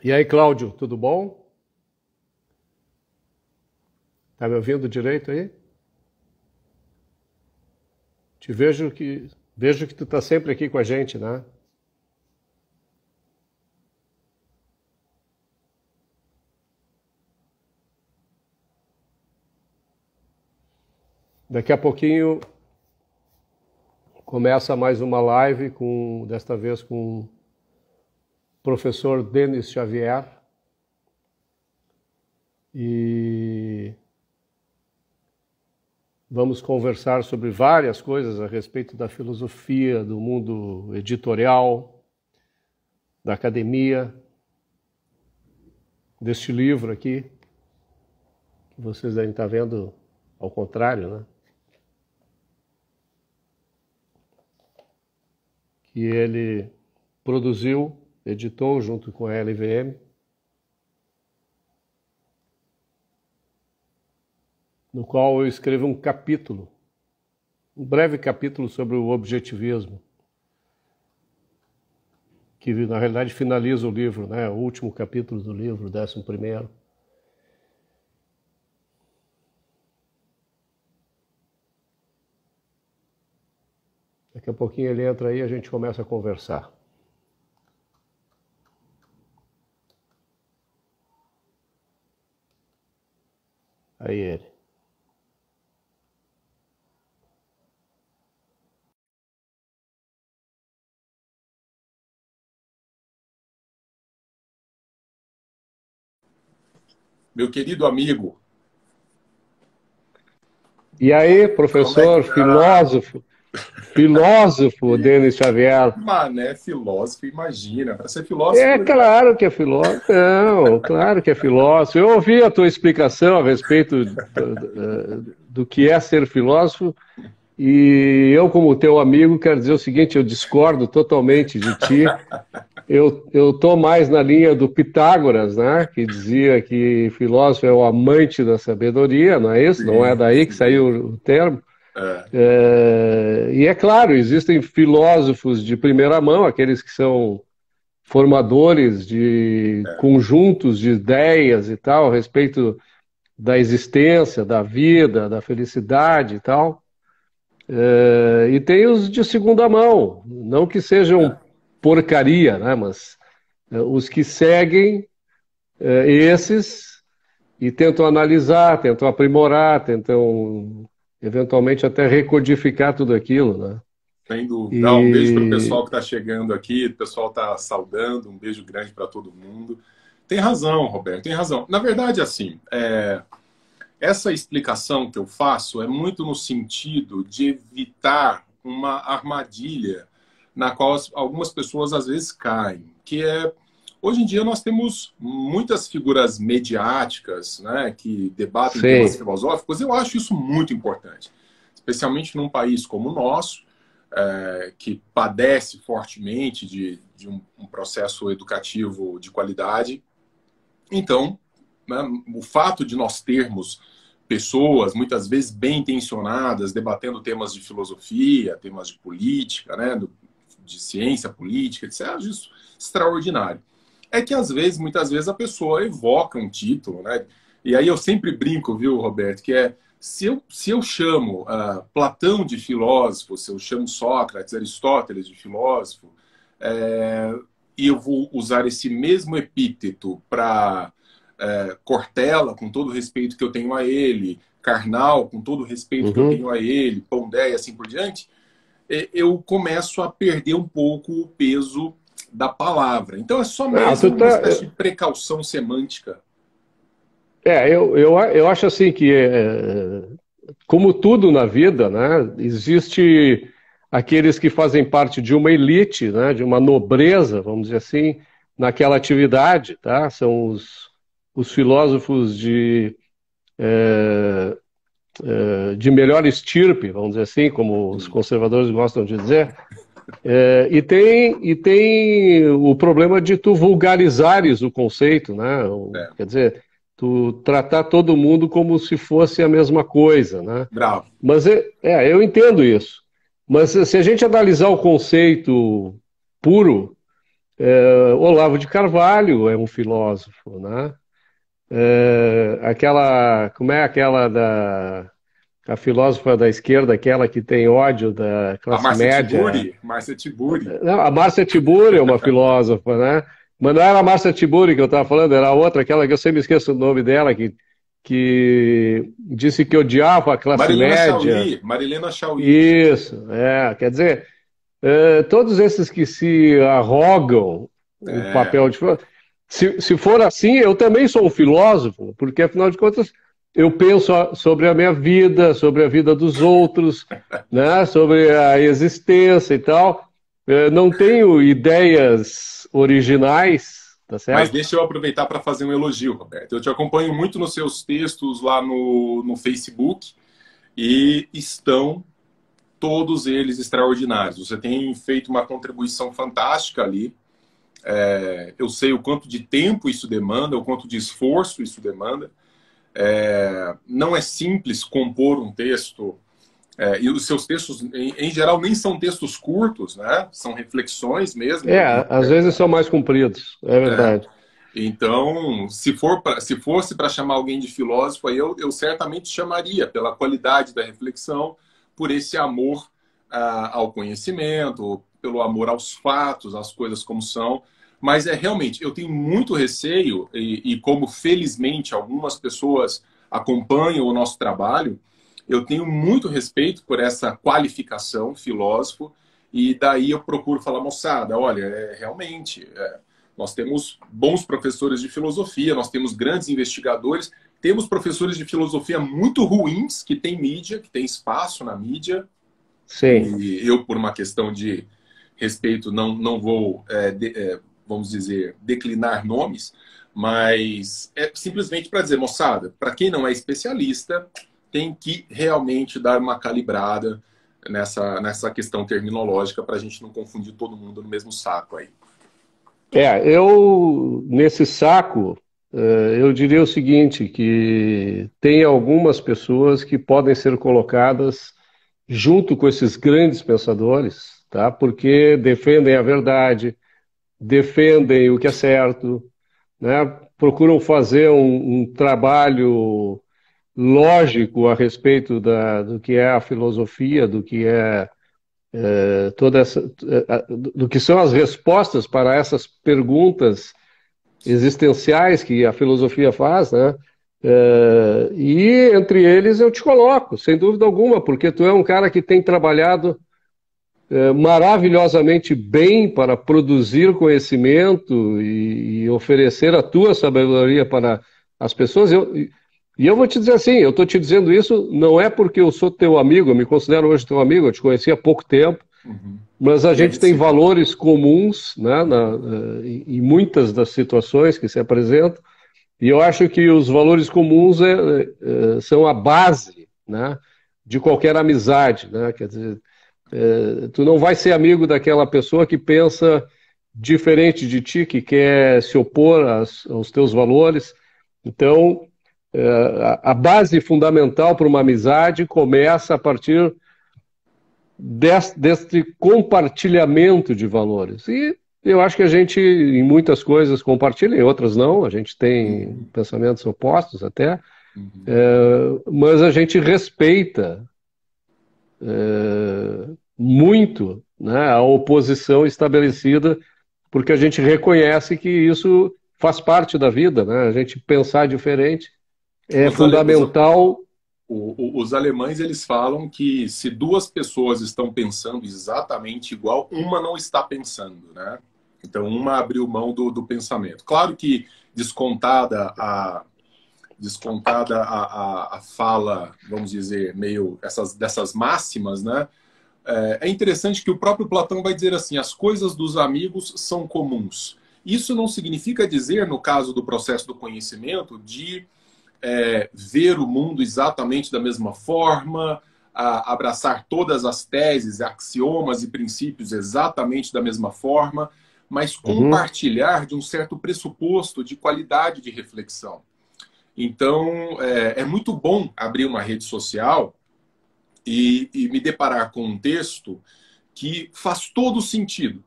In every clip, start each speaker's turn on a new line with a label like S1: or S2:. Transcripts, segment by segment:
S1: E aí, Cláudio, tudo bom? Tá me ouvindo direito aí? Te vejo que tu tá sempre aqui com a gente, né? Daqui a pouquinho começa mais uma live desta vez com o professor Denis Xavier e vamos conversar sobre várias coisas a respeito da filosofia, do mundo editorial, da academia, deste livro aqui, que vocês devem estar vendo ao contrário, né? Que ele produziu, editou junto com a LVM, no qual eu escrevo um capítulo, um breve capítulo sobre o objetivismo, que na realidade finaliza o livro, né? O último capítulo do livro, o 11º. Daqui a pouquinho ele entra aí e a gente começa a conversar. Aí ele.
S2: Meu querido amigo.
S1: E aí,
S2: Como é que
S1: professor,
S2: tá?
S1: filósofo Denis Xavier.
S2: Mané, filósofo, imagina. Para ser
S1: É
S2: filósofo,
S1: claro que é filósofo. Não, claro que é filósofo. Eu ouvi a tua explicação a respeito do que é ser filósofo, e eu, como teu amigo, quero dizer o seguinte: eu discordo totalmente de ti. Eu tô mais na linha do Pitágoras, né? Que dizia que filósofo é o amante da sabedoria, não é isso? Não é
S2: sim,
S1: daí que saiu
S2: sim.
S1: o termo.
S2: É,
S1: E é claro, existem filósofos de primeira mão, aqueles que são formadores de
S2: é.
S1: conjuntos de ideias e tal, a respeito da existência, da vida, da felicidade e tal. E tem os de segunda mão, não que sejam
S2: É.
S1: porcaria, né? Mas os que seguem esses e tentam analisar, tentam aprimorar, tentam eventualmente até recodificar tudo aquilo, né?
S2: Sem dúvida. Um beijo para o
S1: E
S2: pessoal que está chegando aqui. O pessoal está saudando. Um beijo grande para todo mundo. Tem razão, Roberto, tem razão. Na verdade, assim, essa explicação que eu faço é muito no sentido de evitar uma armadilha na qual algumas pessoas às vezes caem, que é hoje em dia nós temos muitas figuras mediáticas, né, que debatem temas
S1: sim,
S2: filosóficos. Eu acho isso muito importante, especialmente num país como o nosso, que padece fortemente de um processo educativo de qualidade. Então, né, o fato de nós termos pessoas, muitas vezes bem intencionadas, debatendo temas de filosofia, temas de política, né, de ciência política, etc., eu acho isso extraordinário. É que, às vezes, muitas vezes, a pessoa evoca um título, né? E aí eu sempre brinco, viu, Roberto, que se eu chamo Platão de filósofo, se eu chamo Sócrates, Aristóteles de filósofo, é, e eu vou usar esse mesmo epíteto para Cortella, com todo o respeito que eu tenho a ele, Karnal, com todo o respeito que eu
S1: uhum.
S2: tenho a ele, Pondé e assim por diante, eu começo a perder um pouco o peso da palavra. Então é só
S1: Ah,
S2: mesmo uma espécie de precaução semântica.
S1: eu acho assim que, como tudo na vida, né, existe aqueles que fazem parte de uma elite, né, de uma nobreza, vamos dizer assim, naquela atividade, tá? São os filósofos de melhor estirpe, vamos dizer assim, como os
S2: Sim,
S1: conservadores gostam de dizer. E tem o problema de tu vulgarizares o conceito, né?
S2: é,
S1: Quer dizer, tu tratar todo mundo como se fosse a mesma coisa, né?
S2: bravo.
S1: Mas eu entendo isso. Mas se a gente analisar o conceito puro, Olavo de Carvalho é um filósofo, né? Como é aquela a filósofa da esquerda, aquela que tem ódio da
S2: A
S1: classe média?
S2: Márcia Tiburi.
S1: Não, a Márcia Tiburi é uma filósofa, né? Mas não era a Márcia Tiburi que eu estava falando, era a outra, aquela que eu sempre esqueço o nome dela, que disse que odiava a classe média.
S2: Marilena Chauí.
S1: Isso, quer dizer, todos esses que se arrogam o
S2: É,
S1: papel de filósofo. Se for assim, eu também sou um filósofo, porque afinal de contas eu penso sobre a minha vida, sobre a vida dos outros, né, sobre a existência e tal. Não tenho ideias originais, tá
S2: mas
S1: certo?
S2: deixa eu aproveitar para fazer um elogio, Roberto. Eu te acompanho muito nos seus textos lá no Facebook e estão todos eles extraordinários. Você tem feito uma contribuição fantástica ali. Eu sei o quanto de tempo isso demanda, o quanto de esforço isso demanda. Não é simples compor um texto. E os seus textos, em geral, nem são textos curtos, né? São reflexões mesmo.
S1: Às vezes são mais compridos, é
S2: É.
S1: verdade.
S2: Então, se fosse para chamar alguém de filósofo, aí eu certamente chamaria pela qualidade da reflexão, por esse amor ao conhecimento, pelo amor aos fatos, às coisas como são. Mas realmente, eu tenho muito receio, e como felizmente algumas pessoas acompanham o nosso trabalho, eu tenho muito respeito por essa qualificação, filósofo, e daí eu procuro falar, moçada, olha, realmente, nós temos bons professores de filosofia, nós temos grandes investigadores, temos professores de filosofia muito ruins, que têm mídia, que têm espaço na mídia,
S1: Sim.
S2: e eu, por uma questão de respeito, não vou, vamos dizer, declinar nomes, mas é simplesmente para dizer, moçada, para quem não é especialista, tem que realmente dar uma calibrada nessa questão terminológica para a gente não confundir todo mundo no mesmo saco aí.
S1: Nesse saco, eu diria o seguinte, que tem algumas pessoas que podem ser colocadas junto com esses grandes pensadores, tá? Porque defendem a verdade, defendem o que é certo, né? Procuram fazer um trabalho lógico a respeito do que é a filosofia, do que é do que são as respostas para essas perguntas existenciais que a filosofia faz, né? E entre eles eu te coloco, sem dúvida alguma, porque tu é um cara que tem trabalhado maravilhosamente bem para produzir conhecimento e oferecer a tua sabedoria para as pessoas. E eu vou te dizer assim, eu estou te dizendo isso não é porque eu sou teu amigo, eu me considero hoje teu amigo, eu te conheci há pouco tempo,
S2: Uhum.
S1: mas a
S2: E é
S1: gente tem
S2: recíproco.
S1: valores comuns, né, em muitas das situações que se apresentam, e eu acho que os valores comuns são a base, né, de qualquer amizade, né? Quer dizer, tu não vai ser amigo daquela pessoa que pensa diferente de ti, que quer se opor aos teus valores. Então, a base fundamental para uma amizade começa a partir deste compartilhamento de valores. E eu acho que a gente, em muitas coisas, compartilha, em outras não, a gente tem
S2: Uhum.
S1: pensamentos opostos até,
S2: Uhum.
S1: mas a gente respeita muito, né, a oposição estabelecida, porque a gente reconhece que isso faz parte da vida, né? A gente pensar diferente é
S2: Os, ale- os,
S1: fundamental.
S2: os alemães, eles falam que se duas pessoas estão pensando exatamente igual, uma não está pensando, né? Então, uma abriu mão do pensamento. Claro que descontada a fala, vamos dizer, meio dessas máximas, né? É interessante que o próprio Platão vai dizer assim: as coisas dos amigos são comuns. Isso não significa dizer, no caso do processo do conhecimento, de ver o mundo exatamente da mesma forma, abraçar todas as teses, axiomas e princípios exatamente da mesma forma, mas
S1: Uhum.
S2: compartilhar de um certo pressuposto de qualidade de reflexão. Então, é muito bom abrir uma rede social e me deparar com um texto que faz todo sentido,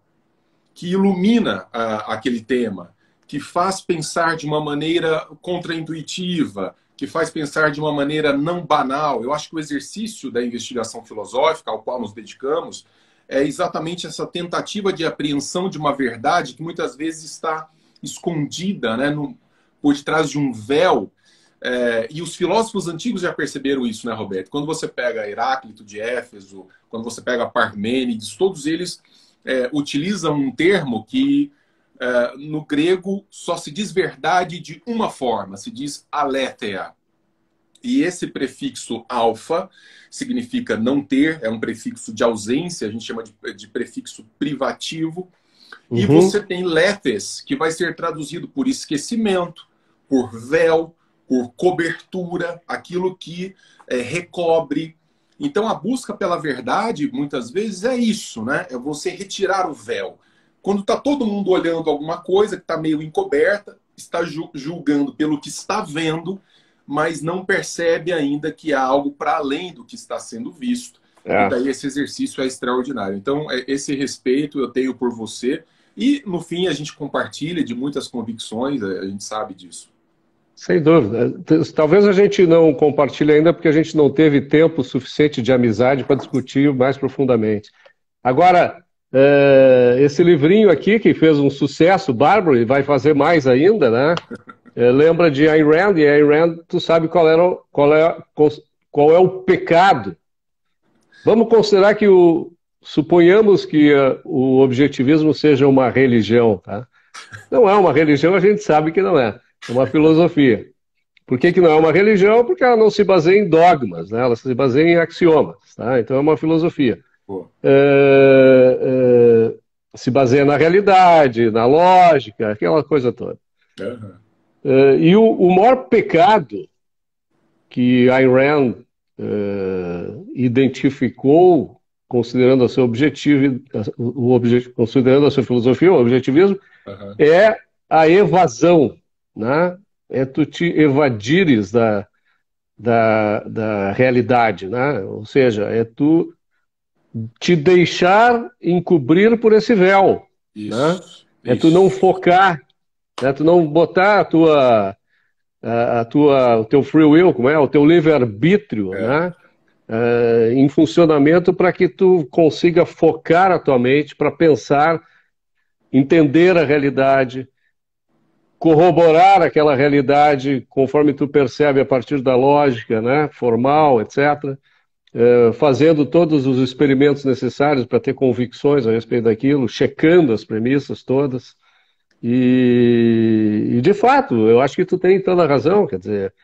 S2: que ilumina aquele tema, que faz pensar de uma maneira contraintuitiva, que faz pensar de uma maneira não banal. Eu acho que o exercício da investigação filosófica, ao qual nos dedicamos, é exatamente essa tentativa de apreensão de uma verdade que muitas vezes está escondida, né, por detrás de um véu. E os filósofos antigos já perceberam isso, né, Roberto? Quando você pega Heráclito de Éfeso, quando você pega Parmênides, todos eles utilizam um termo que no grego só se diz verdade de uma forma, se diz aletheia. E esse prefixo alfa significa não ter, é um prefixo de ausência, a gente chama de prefixo privativo. E você tem lethes, que vai ser traduzido por esquecimento, por véu, por cobertura, aquilo que recobre. Então a busca pela verdade, muitas vezes, é isso, né? É você retirar o véu. Quando está todo mundo olhando alguma coisa que está meio encoberta, está julgando pelo que está vendo, mas não percebe ainda que há algo para além do que está sendo visto. E daí esse exercício é extraordinário. Então, esse respeito eu tenho por você. E, no fim, a gente compartilha de muitas convicções, a gente sabe disso.
S1: Sem dúvida. Talvez a gente não compartilhe ainda porque a gente não teve tempo suficiente de amizade para discutir mais profundamente. Agora, esse livrinho aqui, que fez um sucesso bárbaro e vai fazer mais ainda, né? Lembra de Ayn Rand, e Ayn Rand, tu sabe qual é o pecado. Vamos considerar que suponhamos que o objetivismo seja uma religião, tá? Não é uma religião, a gente sabe que não é. É uma filosofia. Por que não é uma religião? Porque ela não se baseia em dogmas, né? Ela se baseia em axiomas, tá? Então é uma filosofia. Se baseia na realidade, na lógica, aquela coisa toda. E o maior pecado que Ayn Rand identificou, considerando a seu objetivo, considerando a sua filosofia, o objetivismo, é a evasão, né? É tu te evadires da realidade, né? Ou seja, é tu te deixar encobrir por esse véu, né? É tu não focar, né? Tu não botar o teu free will, como é? O teu livre-arbítrio, né? Em funcionamento para que tu consiga focar a tua mente para pensar, entender a realidade, corroborar aquela realidade conforme tu percebe a partir da lógica, né? Formal, etc., fazendo todos os experimentos necessários para ter convicções a respeito daquilo, checando as premissas todas. E de fato, eu acho que tu tem toda a razão, quer dizer,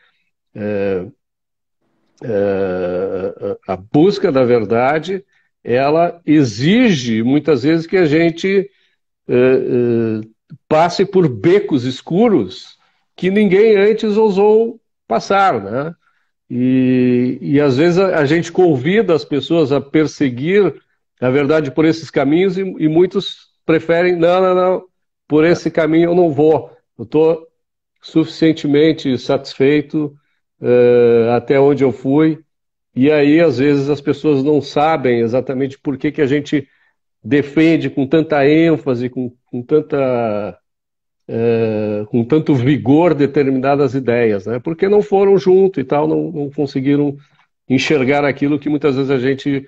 S1: a busca da verdade, ela exige muitas vezes que a gente passe por becos escuros que ninguém antes ousou passar, né? E às vezes a gente convida as pessoas a perseguir a verdade por esses caminhos e muitos preferem, não, por esse caminho eu não vou. Eu estou suficientemente satisfeito até onde eu fui. E aí, às vezes, as pessoas não sabem exatamente por que a gente defende com tanta ênfase, com tanto vigor determinadas ideias, né? Porque não foram junto e tal, não conseguiram enxergar aquilo que muitas vezes a gente,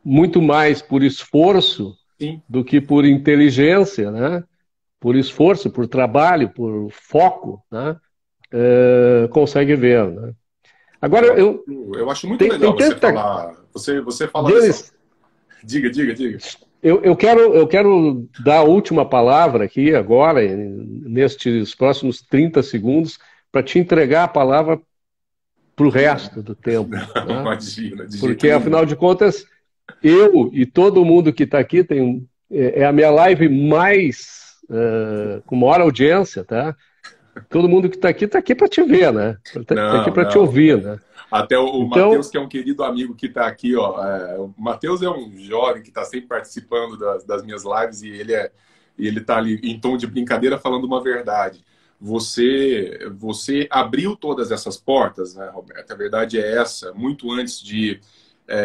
S1: muito mais por esforço do que por inteligência, né? Por esforço, por trabalho, por foco, né? Consegue ver, né? Agora,
S2: eu acho muito legal você falar. Você fala
S1: Denis,
S2: Diga.
S1: Eu quero dar a última palavra aqui agora, nestes próximos 30 segundos, para te entregar a palavra para o resto do tempo. Né?
S2: Imagina,
S1: porque, afinal de contas, eu e todo mundo que está aqui é a minha live mais com maior audiência, tá? Todo mundo que está aqui para te ver, né? Está aqui para te ouvir, né?
S2: Até o Matheus, que é um querido amigo que está aqui, ó. O Matheus é um jovem que está sempre participando das minhas lives e ele está ali em tom de brincadeira falando uma verdade. Você abriu todas essas portas, né, Roberto? A verdade é essa. Muito antes de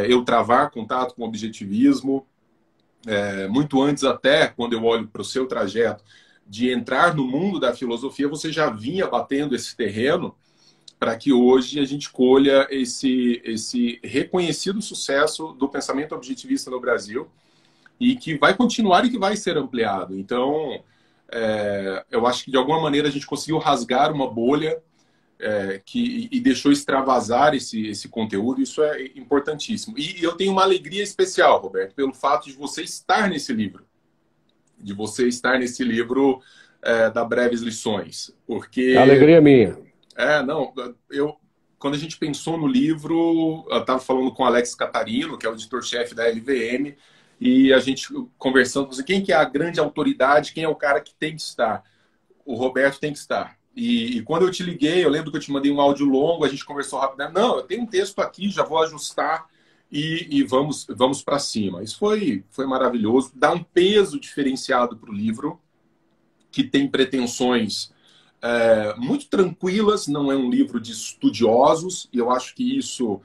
S2: eu travar contato com o objetivismo, muito antes até, quando eu olho para o seu trajeto, de entrar no mundo da filosofia, você já vinha batendo esse terreno para que hoje a gente colha esse reconhecido sucesso do pensamento objetivista no Brasil e que vai continuar e que vai ser ampliado. Então, eu acho que de alguma maneira a gente conseguiu rasgar uma bolha e deixou extravasar esse conteúdo. Isso é importantíssimo. E eu tenho uma alegria especial, Roberto, pelo fato de você estar nesse livro. De você estar nesse livro da Breves Lições. Porque...
S1: Alegria minha.
S2: Não, quando a gente pensou no livro, eu estava falando com o Alex Catarino, que é o editor-chefe da LVM, e a gente conversando com você, quem que é a grande autoridade, quem é o cara que tem que estar? O Roberto tem que estar. E quando eu te liguei, eu lembro que eu te mandei um áudio longo, a gente conversou rapidamente. Não, eu tenho um texto aqui, já vou ajustar e vamos para cima. Isso foi maravilhoso. Dá um peso diferenciado para o livro, que tem pretensões muito tranquilas, não é um livro de estudiosos, e eu acho que isso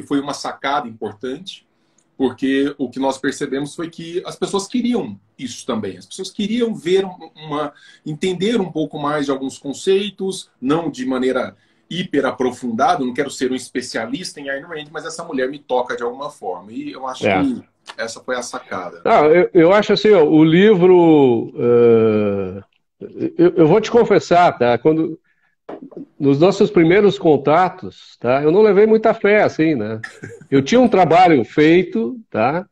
S2: foi uma sacada importante, porque o que nós percebemos foi que as pessoas queriam isso também. As pessoas queriam ver entender um pouco mais de alguns conceitos, não de maneira hiper aprofundada. Eu não quero ser um especialista em Ayn Rand, mas essa mulher me toca de alguma forma. E eu acho que essa foi a sacada.
S1: Eu acho assim, ó, o livro... Eu vou te confessar, tá? Nos nossos primeiros contatos, tá? Eu não levei muita fé, assim, né? Eu tinha um trabalho feito, tá?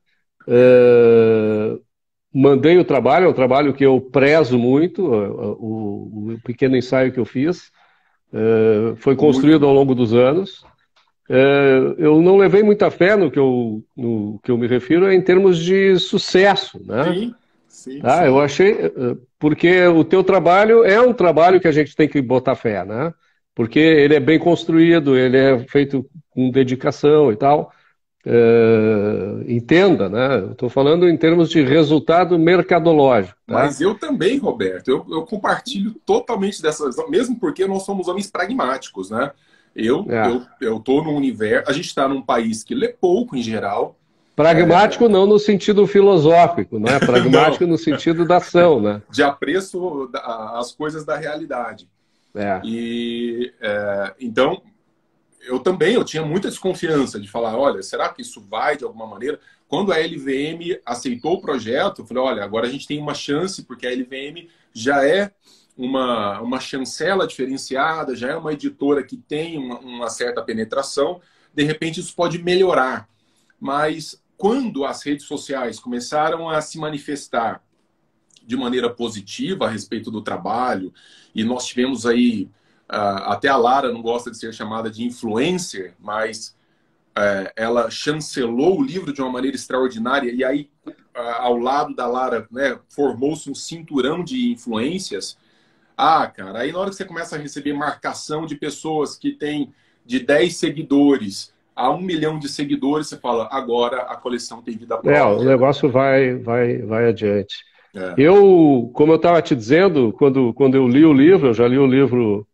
S1: Mandei o trabalho, é um trabalho que eu prezo muito, o pequeno ensaio que eu fiz, foi construído ao longo dos anos. Eu não levei muita fé no que eu me refiro em termos de sucesso, né?
S2: Sim. Sim,
S1: tá?
S2: sim.
S1: Eu achei, porque o teu trabalho é um trabalho que a gente tem que botar fé, né? Porque ele é bem construído, ele é feito com dedicação e tal. Entenda, né? Eu estou falando em termos de resultado mercadológico. Tá?
S2: Mas eu também, Roberto, eu compartilho totalmente dessas, mesmo porque nós somos homens pragmáticos, né? Eu estou num universo, a gente está num país que lê pouco em geral.
S1: Pragmático não no sentido filosófico, não é? Pragmático no sentido da ação, né?
S2: De apreço às coisas da realidade. Então, eu tinha muita desconfiança de falar, olha, será que isso vai de alguma maneira? Quando a LVM aceitou o projeto, eu falei, olha, agora a gente tem uma chance, porque a LVM já é uma chancela diferenciada, já é uma editora que tem uma certa penetração, de repente isso pode melhorar. Mas quando as redes sociais começaram a se manifestar de maneira positiva a respeito do trabalho, e nós tivemos aí, até a Lara não gosta de ser chamada de influencer, mas ela chancelou o livro de uma maneira extraordinária, e aí, ao lado da Lara, né, formou-se um cinturão de influências. Cara, aí na hora que você começa a receber marcação de pessoas que têm de 10 seguidores a 1 milhão de seguidores, você fala, agora a coleção tem vida própria.
S1: O negócio vai adiante. Como eu estava te dizendo, quando eu li o livro, eu já li o livro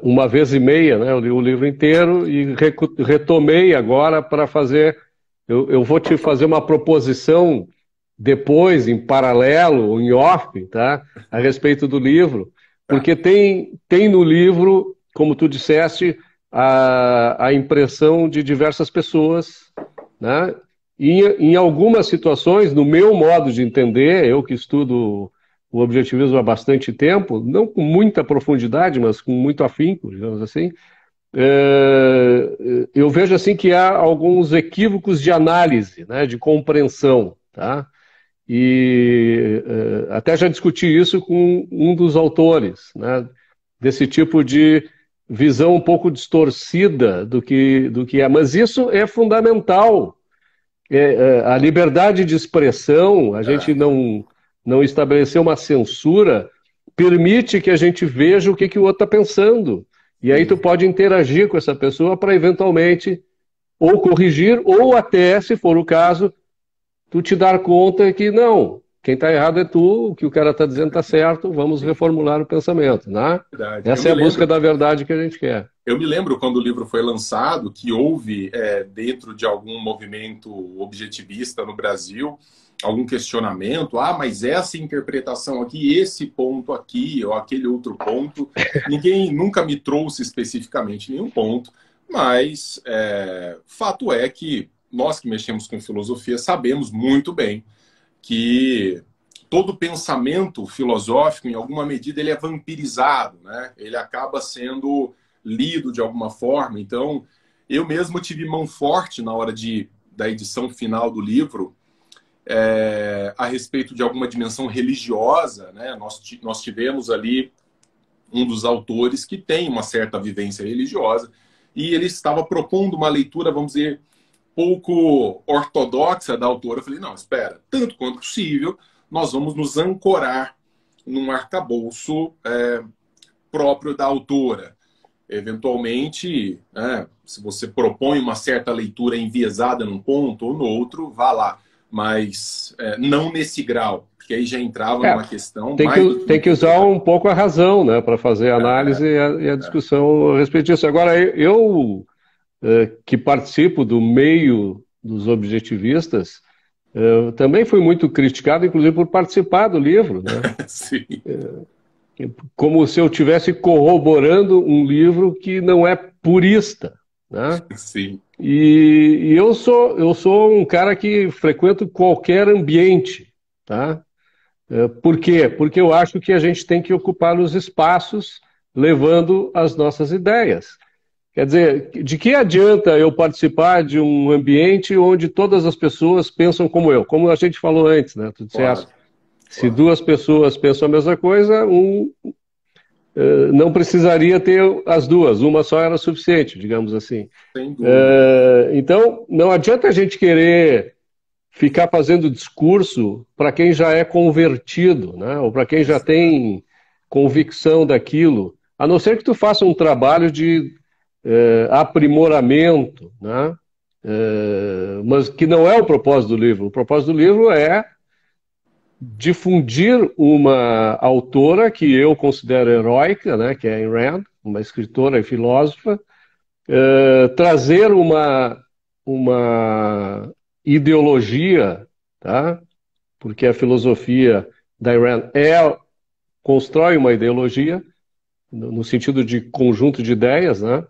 S1: uma vez e meia, né? Eu li o livro inteiro e retomei agora para fazer... Eu vou te fazer uma proposição depois, em paralelo, em off, tá? A respeito do livro, porque tem no livro, como tu disseste, a impressão de diversas pessoas, né? E, em algumas situações, no meu modo de entender, eu que estudo o objetivismo há bastante tempo, não com muita profundidade, mas com muito afinco, digamos assim, eu vejo assim que há alguns equívocos de análise, né, de compreensão, tá? E até já discuti isso com um dos autores, né, desse tipo de visão um pouco distorcida do que é. Mas isso é fundamental. A liberdade de expressão, a gente não estabeleceu uma censura, permite que a gente veja o que o outro está pensando. E aí tu pode interagir com essa pessoa para eventualmente ou corrigir, ou até, se for o caso, tu te dar conta que não, quem está errado é tu, o que o cara está dizendo está certo, vamos reformular o pensamento, né?
S2: Verdade.
S1: Essa é a busca da verdade que a gente quer.
S2: Eu me lembro quando o livro foi lançado que houve, dentro de algum movimento objetivista no Brasil, algum questionamento, mas essa interpretação aqui, esse ponto aqui, ou aquele outro ponto, ninguém nunca me trouxe especificamente nenhum ponto, mas fato é que nós que mexemos com filosofia sabemos muito bem que todo pensamento filosófico, em alguma medida, ele é vampirizado, né? Ele acaba sendo lido de alguma forma. Então, eu mesmo tive mão forte na hora da edição final do livro, a respeito de alguma dimensão religiosa, né? Nós tivemos ali um dos autores que tem uma certa vivência religiosa e ele estava propondo uma leitura, vamos dizer, pouco ortodoxa da autora. Eu falei, não, espera, tanto quanto possível, nós vamos nos ancorar num arcabouço próprio da autora. Eventualmente, se você propõe uma certa leitura enviesada num ponto ou no outro, vá lá. Mas não nesse grau, porque aí já entrava numa questão...
S1: Tem que usar um pouco a razão, né, para fazer a análise e a discussão a respeito disso. Agora, eu que participo do meio dos objetivistas, também fui muito criticado, inclusive por participar do livro, né?
S2: Sim.
S1: Como se eu estivesse corroborando um livro que não é purista, né?
S2: Sim.
S1: E eu sou um cara que frequento qualquer ambiente, tá? Por quê? Porque eu acho que a gente tem que ocupar os espaços levando as nossas ideias. Quer dizer, de que adianta eu participar de um ambiente onde todas as pessoas pensam como eu? Como a gente falou antes, né? Tu disseste, se duas pessoas pensam a mesma coisa, não precisaria ter as duas, uma só era suficiente, digamos assim.
S2: Sem dúvida.
S1: Então, não adianta a gente querer ficar fazendo discurso para quem já é convertido, né? Ou para quem já tem convicção daquilo, a não ser que tu faça um trabalho de aprimoramento, né? Mas que não é o propósito do livro. O propósito do livro é difundir uma autora que eu considero heróica, né? Que é Ayn Rand, uma escritora e filósofa, trazer uma ideologia, tá? Porque a filosofia da Ayn Rand constrói uma ideologia, no sentido de conjunto de ideias, né?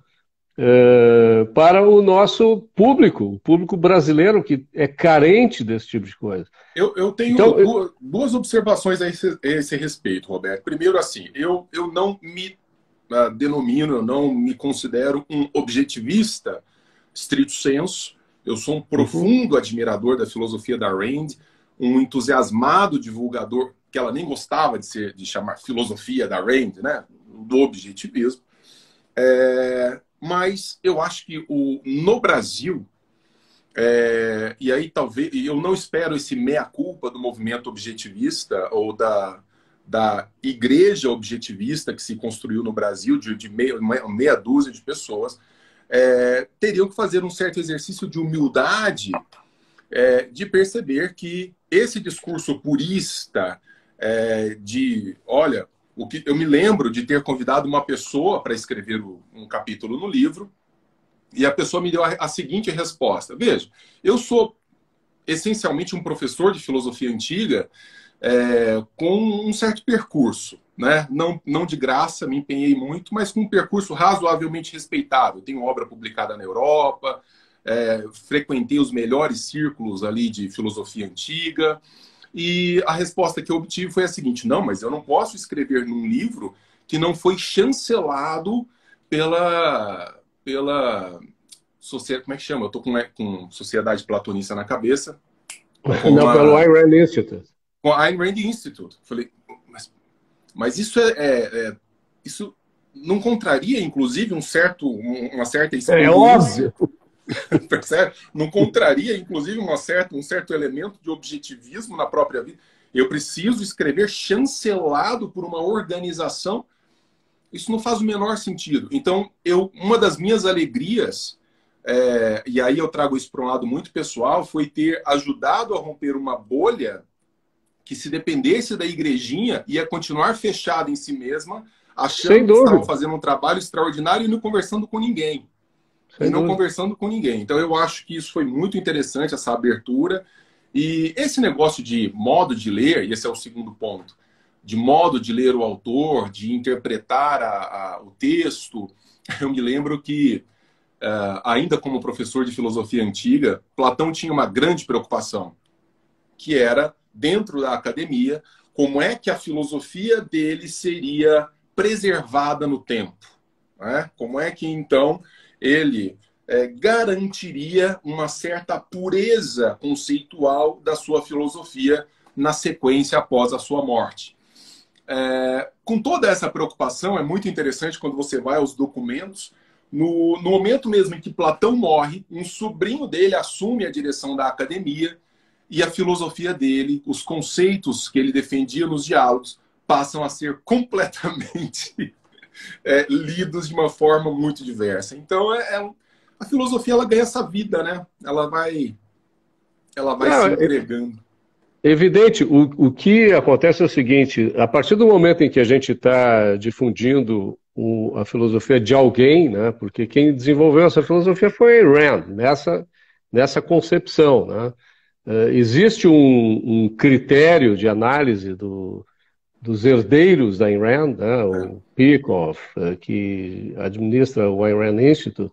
S1: Para o nosso público, o público brasileiro que é carente desse tipo de coisa.
S2: Eu tenho duas observações a esse respeito, Roberto. Primeiro, assim, eu não me denomino, eu não me considero um objetivista stricto sensu. Eu sou um profundo admirador da filosofia da Rand, um entusiasmado divulgador, que ela nem gostava de chamar filosofia da Rand, né? Do objetivismo. Mas eu acho que no Brasil, e aí talvez, eu não espero esse meia-culpa do movimento objetivista ou da igreja objetivista que se construiu no Brasil, de meia dúzia de pessoas, teriam que fazer um certo exercício de humildade, de perceber que esse discurso purista olha, eu me lembro de ter convidado uma pessoa para escrever um capítulo no livro, e a pessoa me deu a seguinte resposta. Veja, eu sou essencialmente um professor de filosofia antiga com um certo percurso, né? Não de graça, me empenhei muito, mas com um percurso razoavelmente respeitável. Tenho obra publicada na Europa, frequentei os melhores círculos ali de filosofia antiga, e a resposta que eu obtive foi a seguinte: não, mas eu não posso escrever num livro que não foi chancelado pela sociedade, como é que chama? Eu estou com Sociedade Platonista na cabeça.
S1: Não, pelo Ayn Rand Institute.
S2: Com a Ayn Rand Institute. Falei, mas isso isso não contraria, inclusive, uma certa experiência?
S1: É óbvio.
S2: Percebe? Não contraria, inclusive, um certo elemento de objetivismo na própria vida? Eu preciso escrever chancelado por uma organização? Isso não faz o menor sentido. Então, uma das minhas alegrias, e aí eu trago isso para um lado muito pessoal, foi ter ajudado a romper uma bolha que se dependesse da igrejinha, ia continuar fechada em si mesma,
S1: Sem
S2: achando que estavam
S1: dúvida,
S2: fazendo um trabalho extraordinário e não conversando com ninguém. E
S1: sem
S2: não
S1: dúvida.
S2: conversando com ninguém. Então eu acho que isso foi muito interessante, essa abertura. E esse negócio de modo de ler, e esse é o segundo ponto, de modo de ler o autor, de interpretar o texto, eu me lembro que, ainda como professor de filosofia antiga, Platão tinha uma grande preocupação, que era, dentro da academia, como é que a filosofia dele seria preservada no tempo. Né? Como é que, então, ele garantiria uma certa pureza conceitual da sua filosofia na sequência após a sua morte. Com toda essa preocupação, é muito interessante quando você vai aos documentos, no momento mesmo em que Platão morre, um sobrinho dele assume a direção da academia e a filosofia dele, os conceitos que ele defendia nos diálogos, passam a ser completamente lidos de uma forma muito diversa. Então, a filosofia ela ganha essa vida, né? Ela vai
S1: Não,
S2: se entregando.
S1: evidente, o que acontece é o seguinte, a partir do momento em que a gente está difundindo a filosofia de alguém, né, porque quem desenvolveu essa filosofia foi Rand, nessa concepção, né? Existe um critério de análise dos herdeiros da Ayn Rand, né, o Peikoff, que administra o Ayn Rand Institute,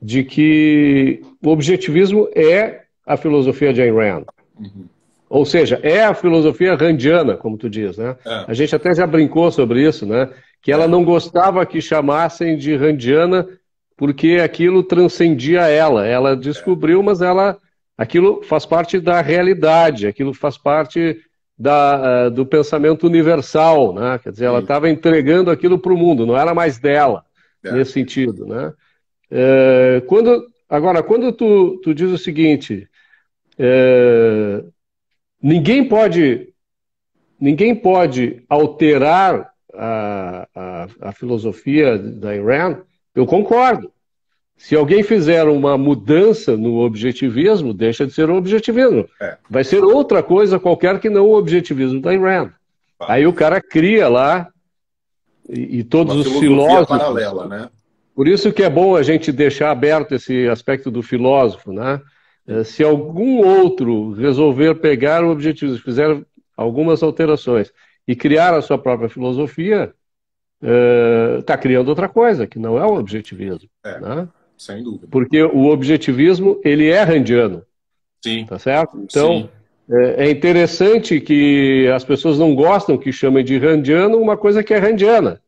S1: de que o objetivismo é a filosofia de Ayn Rand.
S2: Uhum.
S1: Ou seja, é a filosofia randiana, como tu diz, né? A gente até já brincou sobre isso, né? Que ela não gostava que chamassem de randiana porque aquilo transcendia ela. Ela descobriu, mas aquilo faz parte da realidade, aquilo faz parte do pensamento universal, né? Quer dizer, ela estava entregando aquilo para o mundo, não era mais dela, nesse sentido, né? Agora, quando tu diz o seguinte, ninguém pode alterar a filosofia da Ayn Rand, eu concordo. Se alguém fizer uma mudança no objetivismo, deixa de ser um objetivismo. Vai ser outra coisa qualquer que não o objetivismo da Ayn Rand. Aí o cara cria lá, e todos os filósofos...
S2: paralela, né?
S1: Por isso que é bom a gente deixar aberto esse aspecto do filósofo, né? Se algum outro resolver pegar o objetivo, fizer algumas alterações e criar a sua própria filosofia, está criando outra coisa, que não é o objetivismo. Né?
S2: Sem dúvida.
S1: Porque o objetivismo, ele é randiano.
S2: Sim.
S1: Tá certo? Então, é interessante que as pessoas não gostam que chamem de randiano uma coisa que é randiana.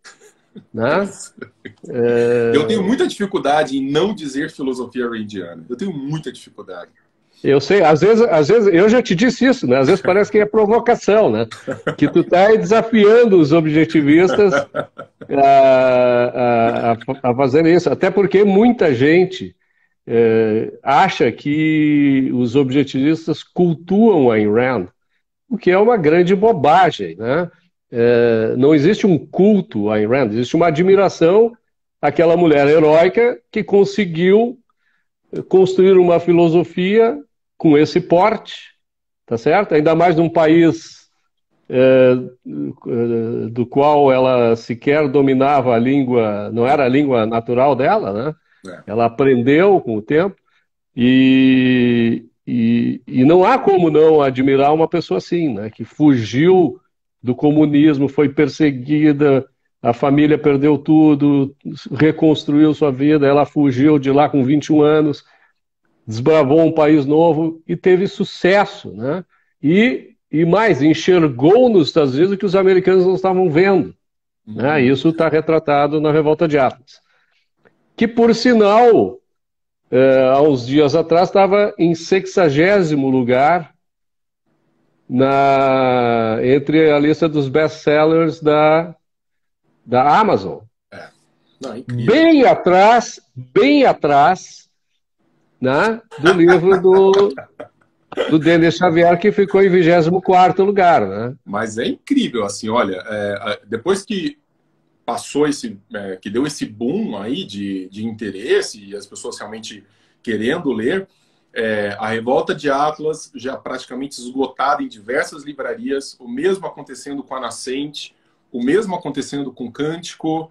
S1: Né?
S2: Eu tenho muita dificuldade em não dizer filosofia randiana. Eu tenho muita dificuldade.
S1: Eu sei, às vezes eu já te disse isso, né? Às vezes parece que é provocação, né? Que tu tá aí desafiando os objetivistas a fazer isso. Até porque muita gente acha que os objetivistas cultuam a Ayn Rand, o que é uma grande bobagem, né? Não existe um culto a Ayn Rand, existe uma admiração àquela mulher heróica que conseguiu construir uma filosofia com esse porte, tá certo? Ainda mais num país do qual ela sequer dominava a língua, não era a língua natural dela, né? Ela aprendeu com o tempo e não há como não admirar uma pessoa assim, né? Que fugiu do comunismo, foi perseguida, a família perdeu tudo, reconstruiu sua vida, ela fugiu de lá com 21 anos, desbravou um país novo e teve sucesso, né? E mais, enxergou nos Estados Unidos o que os americanos não estavam vendo. Né? Isso está retratado na Revolta de Atlas. Que, por sinal, há uns dias atrás estava em 60º lugar entre a lista dos best-sellers da Amazon.
S2: Não, incrível.
S1: Bem atrás, né, do livro do Denis Xavier, que ficou em 24º lugar. Né?
S2: Mas é incrível, assim, olha, depois que passou que deu esse boom aí de interesse e as pessoas realmente querendo ler, A Revolta de Atlas, já praticamente esgotada em diversas livrarias, o mesmo acontecendo com a Nascente, o mesmo acontecendo com Cântico.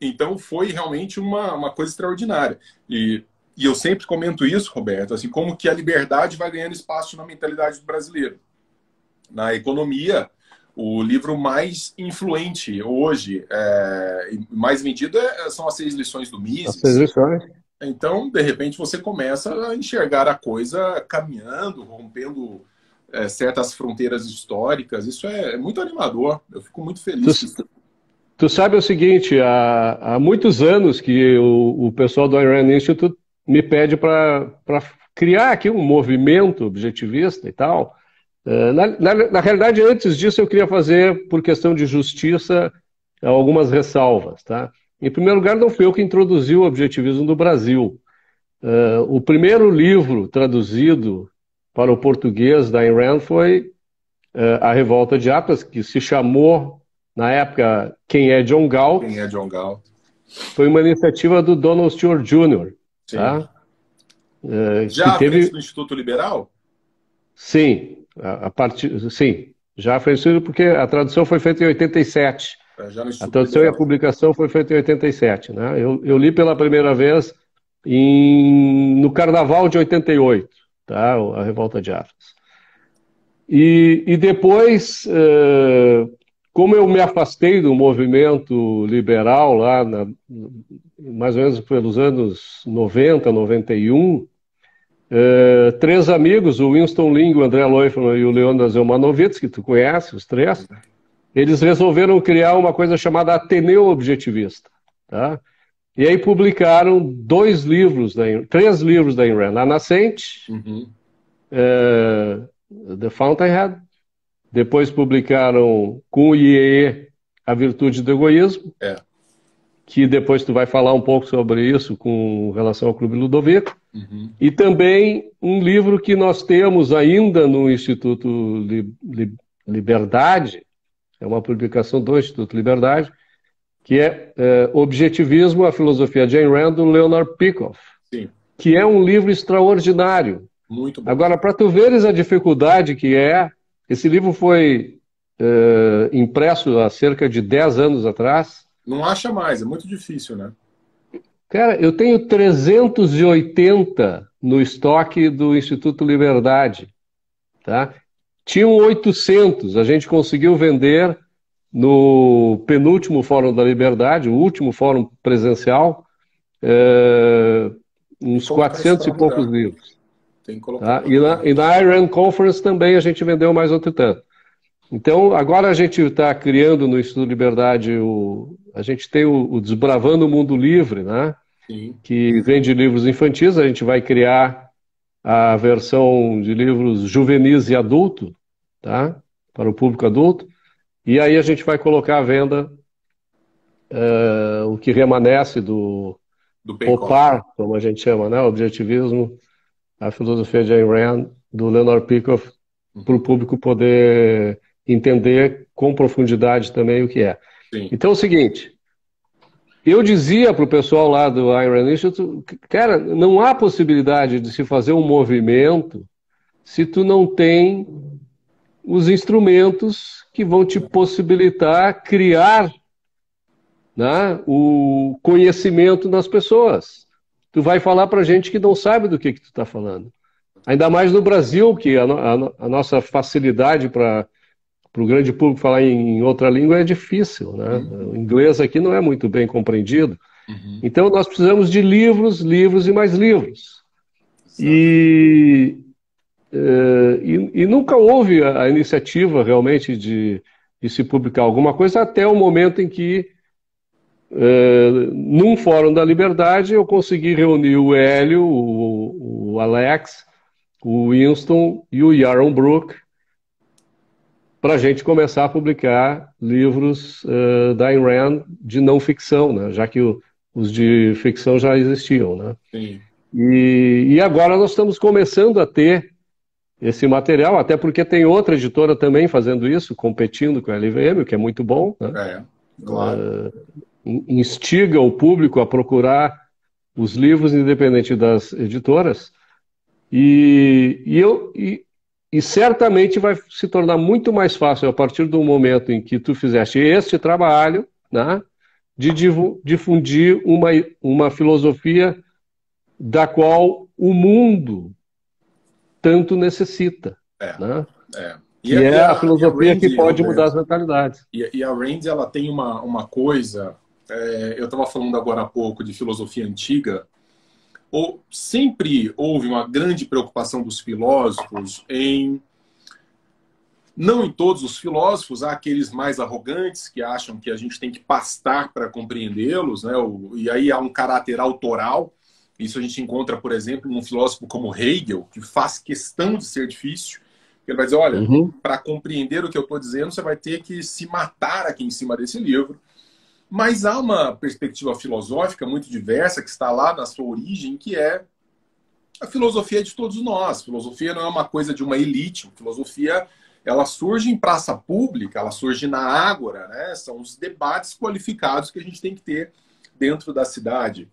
S2: Então, foi realmente uma coisa extraordinária. E eu sempre comento isso, Roberto, assim, como que a liberdade vai ganhando espaço na mentalidade do brasileiro. Na economia, o livro mais influente hoje, mais vendido, são as 6 lições do
S1: As 6
S2: Mises.
S1: lições.
S2: Então, de repente, você começa a enxergar a coisa caminhando, rompendo certas fronteiras históricas. Isso é muito animador. Eu fico muito feliz.
S1: Tu sabe o seguinte, há muitos anos que o pessoal do Ayn Rand Institute me pede para criar aqui um movimento objetivista e tal. Na realidade, antes disso, eu queria fazer, por questão de justiça, algumas ressalvas. Tá? Em primeiro lugar, não fui eu que introduzi o objetivismo no Brasil. O primeiro livro traduzido para o português da Ayn Rand foi A Revolta de Atlas, que se chamou, na época, Quem é John Galt?
S2: Quem é John Galt?
S1: Foi uma iniciativa do Donald Stewart Jr.
S2: Sim.
S1: Tá?
S2: Já à frente do Instituto Liberal?
S1: Sim, sim, já foi isso porque a tradução foi feita em 87. A tradução Liberal. E a publicação foi feita em 87. Né? Eu li pela primeira vez no Carnaval de 88, tá? A Revolta de Atlas. E depois, como eu me afastei do movimento liberal lá, mais ou menos pelos anos 90, 91, 3 amigos, o Winston Ling, o André Leufman e o Leonard Zelmanovitz, que tu conhece, os 3, eles resolveram criar uma coisa chamada Ateneu Objetivista. Tá? E aí publicaram 3 livros da Ayn Rand, A Nascente, The Fountainhead, depois publicaram com o IEE A Virtude do Egoísmo, que depois tu vai falar um pouco sobre isso com relação ao Clube Ludovico, e também um livro que nós temos ainda no Instituto Liberdade, é uma publicação do Instituto Liberdade, que é Objetivismo, a Filosofia de Ayn Rand, do Leonard Peikoff, que é um livro extraordinário.
S2: Muito bom.
S1: Agora, para tu veres a dificuldade que esse livro foi impresso há cerca de 10 anos atrás.
S2: Não acha mais, é muito difícil, né?
S1: Cara, eu tenho 380 no estoque do Instituto Liberdade. Tá? Tinham 800, a gente conseguiu vender no penúltimo Fórum da Liberdade, o último fórum presencial, uns 400 e poucos livros.
S2: Tem que colocar.
S1: Tá? E na Ayn Rand Conference também a gente vendeu mais outro tanto. Então, agora a gente está criando no Instituto Liberdade, a gente tem o Desbravando o Mundo Livre, né?
S2: Sim.
S1: Que vende livros infantis, a gente vai criar a versão de livros juvenis e adulto, tá? Para o público adulto, e aí a gente vai colocar à venda o que remanesce do OPAR, como a gente chama, né? Objetivismo, a Filosofia de Ayn Rand, do Leonard Peikoff, para o público poder entender com profundidade também o que é.
S2: Sim.
S1: Então é o seguinte, eu dizia para o pessoal lá do Ayn Rand Institute, cara, não há possibilidade de se fazer um movimento se tu não tem os instrumentos que vão te possibilitar criar, né, o conhecimento das pessoas. Tu vai falar para gente que não sabe do que tu está falando. Ainda mais no Brasil, que a nossa facilidade para o grande público falar em outra língua é difícil, né? O inglês aqui não é muito bem compreendido. Então nós precisamos de livros, livros e mais livros. E nunca houve a iniciativa realmente de se publicar alguma coisa até o momento em que, num Fórum da Liberdade, eu consegui reunir o Hélio, o Alex, o Winston e o Yaron Brook para a gente começar a publicar livros da Ayn Rand de não ficção, né? Já que os de ficção já existiam. Né?
S2: Sim.
S1: E agora nós estamos começando a ter esse material, até porque tem outra editora também fazendo isso, competindo com a LVM, o que é muito bom. Né?
S2: Claro.
S1: Instiga o público a procurar os livros independente das editoras. E certamente vai se tornar muito mais fácil a partir do momento em que tu fizeste este trabalho, né, de difundir uma filosofia da qual o mundo tanto necessita,
S2: É,
S1: né?
S2: é.
S1: Que é a
S2: E a
S1: filosofia que
S2: Randy,
S1: pode mudar as
S2: Roberto,
S1: mentalidades.
S2: e a Randy, ela tem uma coisa, eu estava falando agora há pouco de filosofia antiga, sempre houve uma grande preocupação dos filósofos não em todos os filósofos, há aqueles mais arrogantes que acham que a gente tem que pastar para compreendê-los, né? E aí há um caráter autoral. Isso a gente encontra, por exemplo, num filósofo como Hegel, que faz questão de ser difícil. Ele vai dizer, olha,
S1: Uhum.
S2: para compreender o que eu estou dizendo, você vai ter que se matar aqui em cima desse livro. Mas há uma perspectiva filosófica muito diversa que está lá na sua origem, que é a filosofia de todos nós. Filosofia não é uma coisa de uma elite. Filosofia, ela surge em praça pública, ela surge na ágora, né? São os debates qualificados que a gente tem que ter dentro da cidade.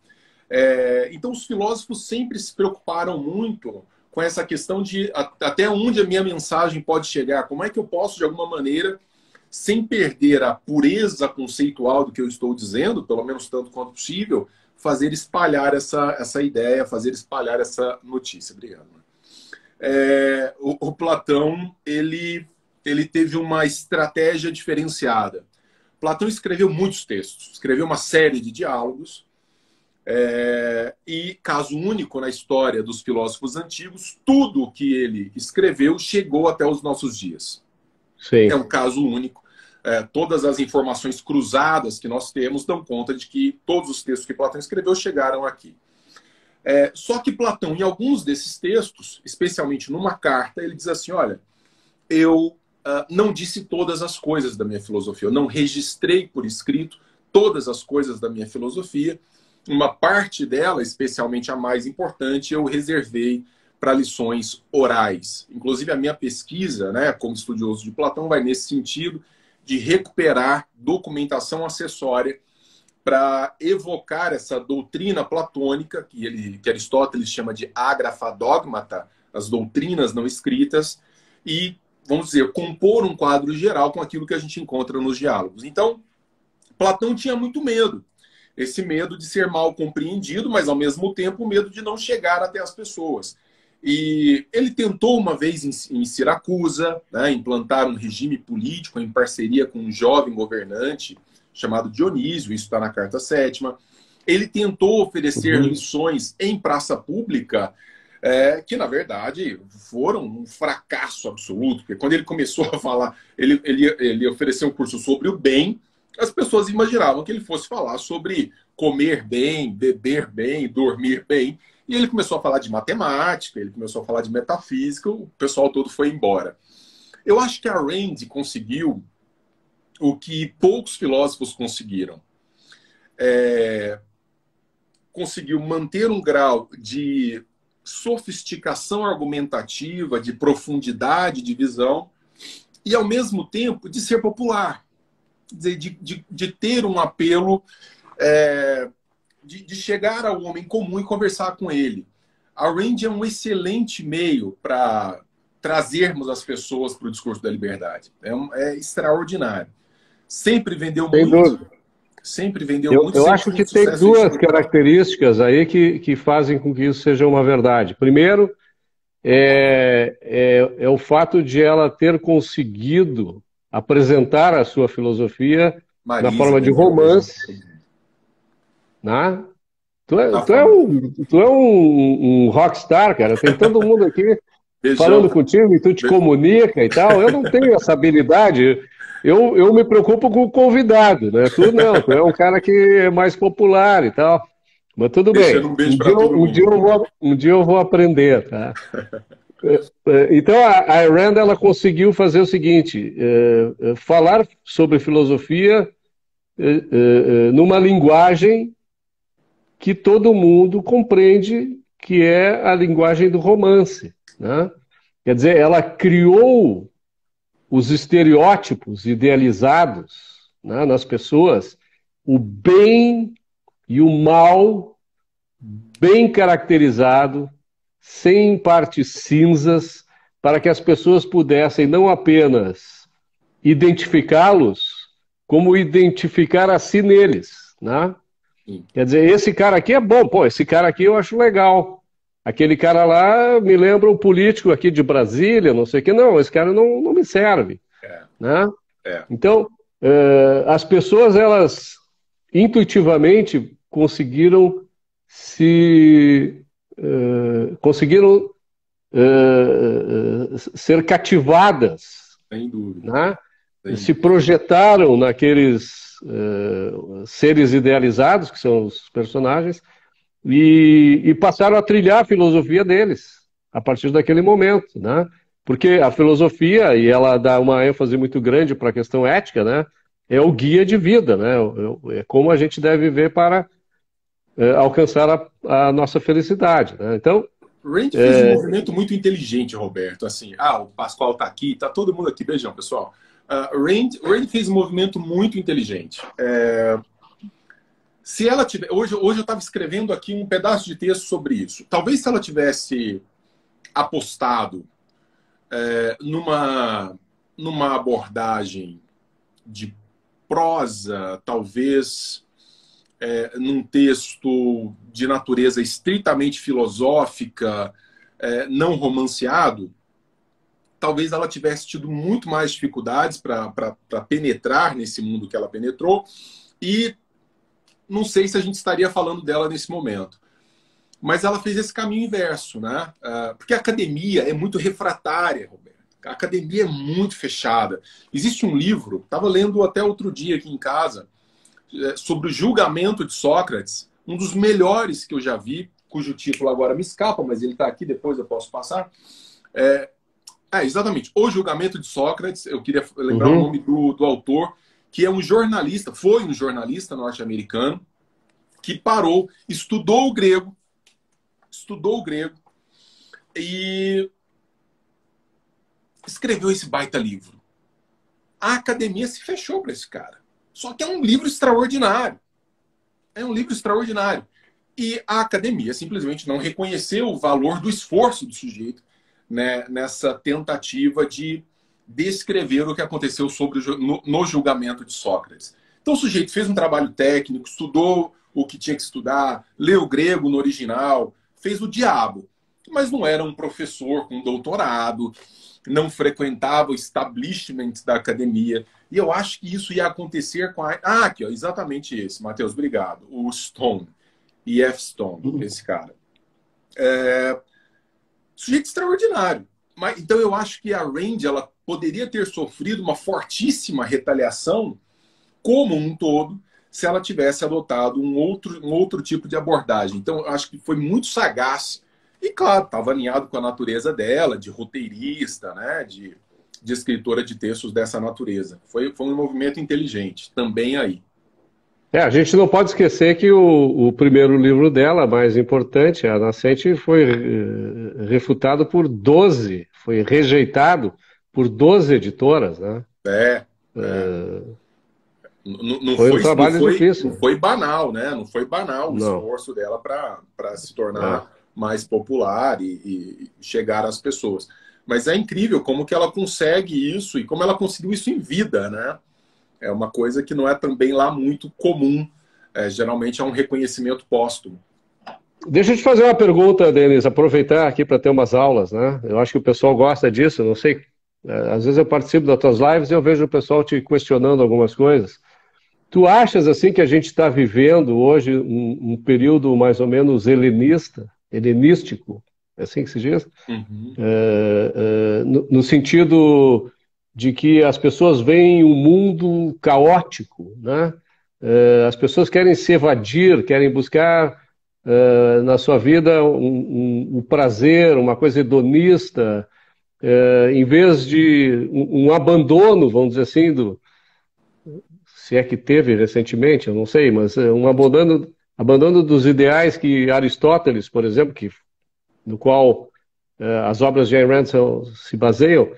S2: Então, os filósofos sempre se preocuparam muito com essa questão de até onde a minha mensagem pode chegar, como é que eu posso, de alguma maneira, sem perder a pureza conceitual do que eu estou dizendo, pelo menos tanto quanto possível, fazer espalhar essa ideia, fazer espalhar essa notícia. Obrigado. O Platão, ele teve uma estratégia diferenciada. Platão escreveu muitos textos, escreveu uma série de diálogos, e caso único na história dos filósofos antigos, tudo o que ele escreveu chegou até os nossos dias.
S1: Sim.
S2: É um caso único. Todas as informações cruzadas que nós temos dão conta de que todos os textos que Platão escreveu chegaram aqui. Só que Platão, em alguns desses textos, especialmente numa carta, ele diz assim, olha, eu não disse todas as coisas da minha filosofia, eu não registrei por escrito todas as coisas da minha filosofia, uma parte dela, especialmente a mais importante, eu reservei para lições orais. Inclusive, a minha pesquisa, né, como estudioso de Platão, vai nesse sentido de recuperar documentação acessória para evocar essa doutrina platônica, que Aristóteles chama de agrafa dogmata, as doutrinas não escritas, e, vamos dizer, compor um quadro geral com aquilo que a gente encontra nos diálogos. Então, Platão tinha muito medo. Esse medo de ser mal compreendido, mas, ao mesmo tempo, o medo de não chegar até as pessoas. E ele tentou uma vez em Siracusa, né, implantar um regime político em parceria com um jovem governante chamado Dionísio, isso está na Carta Sétima. Ele tentou oferecer lições em praça pública, que na verdade foram um fracasso absoluto, porque quando ele começou a falar, ele ofereceu um curso sobre o bem, as pessoas imaginavam que ele fosse falar sobre comer bem, beber bem, dormir bem. E ele começou a falar de matemática, ele começou a falar de metafísica, o pessoal todo foi embora. Eu acho que a Rand conseguiu o que poucos filósofos conseguiram. Conseguiu manter um grau de sofisticação argumentativa, de profundidade de visão, e ao mesmo tempo de ser popular, de ter um apelo, de chegar ao homem comum e conversar com ele. A Rand é um excelente meio para trazermos as pessoas para o discurso da liberdade. É extraordinário. Sempre vendeu
S1: Sem
S2: muito.
S1: dúvida.
S2: Sempre vendeu
S1: Eu,
S2: muito.
S1: eu
S2: Sempre
S1: acho
S2: foi
S1: que
S2: um
S1: tem
S2: sucesso
S1: duas
S2: editorial.
S1: características aí que fazem com que isso seja uma verdade. Primeiro, é o fato de ela ter conseguido apresentar a sua filosofia na
S2: Marisa
S1: forma de
S2: vendeu, beijão.
S1: romance, né?
S2: Na
S1: Tu é
S2: forma.
S1: um rockstar, cara. Tem todo mundo aqui
S2: Beijão.
S1: falando contigo e tu te
S2: Be...
S1: comunica e tal. Eu não tenho essa habilidade. Eu me preocupo com o convidado, né? Tu não, tu é um cara que é mais popular e tal. Mas tudo
S2: Deixando
S1: bem.
S2: um beijo para todo mundo.
S1: Um dia eu vou aprender, tá? Então a Rand ela conseguiu fazer o seguinte: falar sobre filosofia numa linguagem que todo mundo compreende, que é a linguagem do romance, né? Quer dizer, ela criou os estereótipos idealizados, né, nas pessoas, o bem e o mal bem caracterizado, sem partes cinzas, para que as pessoas pudessem não apenas identificá-los, como identificar a si neles, né?
S2: Sim.
S1: Quer dizer, esse cara aqui é bom, pô, esse cara aqui eu acho legal. Aquele cara lá me lembra um político aqui de Brasília, não sei o que. Não, esse cara não me serve,
S2: É,
S1: né?
S2: é.
S1: Então, as pessoas, elas intuitivamente conseguiram se... conseguiram ser cativadas,
S2: Sem dúvida.
S1: né?
S2: Sem
S1: Se
S2: dúvida.
S1: projetaram naqueles seres idealizados, que são os personagens, e passaram a trilhar a filosofia deles a partir daquele momento, né? Porque a filosofia, e ela dá uma ênfase muito grande para a questão ética, né? É o guia de vida, né? É como a gente deve viver para alcançar a nossa felicidade, né? Então,
S2: Rand fez um movimento muito inteligente, Roberto. Assim, o Pascoal está aqui, tá todo mundo aqui. Beijão, pessoal. Rand fez um movimento muito inteligente. Se ela tiver, hoje eu estava escrevendo aqui um pedaço de texto sobre isso. Talvez se ela tivesse apostado numa abordagem de prosa, talvez num texto de natureza estritamente filosófica, não romanceado, talvez ela tivesse tido muito mais dificuldades para penetrar nesse mundo que ela penetrou, e não sei se a gente estaria falando dela nesse momento. Mas ela fez esse caminho inverso, né? Porque a academia é muito refratária, Roberto. A academia é muito fechada. Existe um livro, estava lendo até outro dia aqui em casa, sobre o julgamento de Sócrates, um dos melhores que eu já vi, cujo título agora me escapa, mas ele está aqui, depois eu posso passar. Exatamente, O Julgamento de Sócrates. Eu queria lembrar o nome do autor, que é um jornalista, foi um jornalista norte-americano, que parou, estudou o grego e escreveu esse baita livro. A academia se fechou para esse cara. Só que é um livro extraordinário. É um livro extraordinário. E a academia simplesmente não reconheceu o valor do esforço do sujeito, né, nessa tentativa de descrever o que aconteceu no julgamento de Sócrates. Então o sujeito fez um trabalho técnico, estudou o que tinha que estudar, leu grego no original, fez o diabo. Mas não era um professor com doutorado, não frequentava o establishment da academia. E eu acho que isso ia acontecer com a... aqui, ó, exatamente esse, Matheus, obrigado. O Stone, E.F. Stone, esse cara. Sujeito extraordinário. Então eu acho que a Rand, ela poderia ter sofrido uma fortíssima retaliação como um todo, se ela tivesse adotado um outro tipo de abordagem. Então eu acho que foi muito sagaz. E claro, estava alinhado com a natureza dela, de roteirista, né, de escritora de textos dessa natureza. Foi um movimento inteligente, também aí.
S1: a gente não pode esquecer que o primeiro livro dela, mais importante, A Nascente, foi refutado por 12, foi rejeitado por 12 editoras, né?
S2: Não
S1: foi um trabalho difícil.
S2: Não foi banal, né? Não foi banal o
S1: Não.
S2: esforço dela para se tornar mais popular e chegar às pessoas. Mas é incrível como que ela consegue isso e como ela conseguiu isso em vida, né? É uma coisa que não é também lá muito comum. Geralmente é um reconhecimento póstumo.
S1: Deixa eu te fazer uma pergunta, Denis, aproveitar aqui para ter umas aulas, né? Eu acho que o pessoal gosta disso, não sei. Às vezes eu participo das tuas lives e eu vejo o pessoal te questionando algumas coisas. Tu achas, assim, que a gente está vivendo hoje um período mais ou menos helenístico, é assim que se diz?
S2: Uhum.
S1: No sentido de que as pessoas veem um mundo caótico, né? As pessoas querem se evadir, querem buscar na sua vida um prazer, uma coisa hedonista, em vez de um abandono, vamos dizer assim, se é que teve recentemente, eu não sei, mas um abandono dos ideais que Aristóteles, por exemplo, no qual as obras de Ayn Rand se baseiam,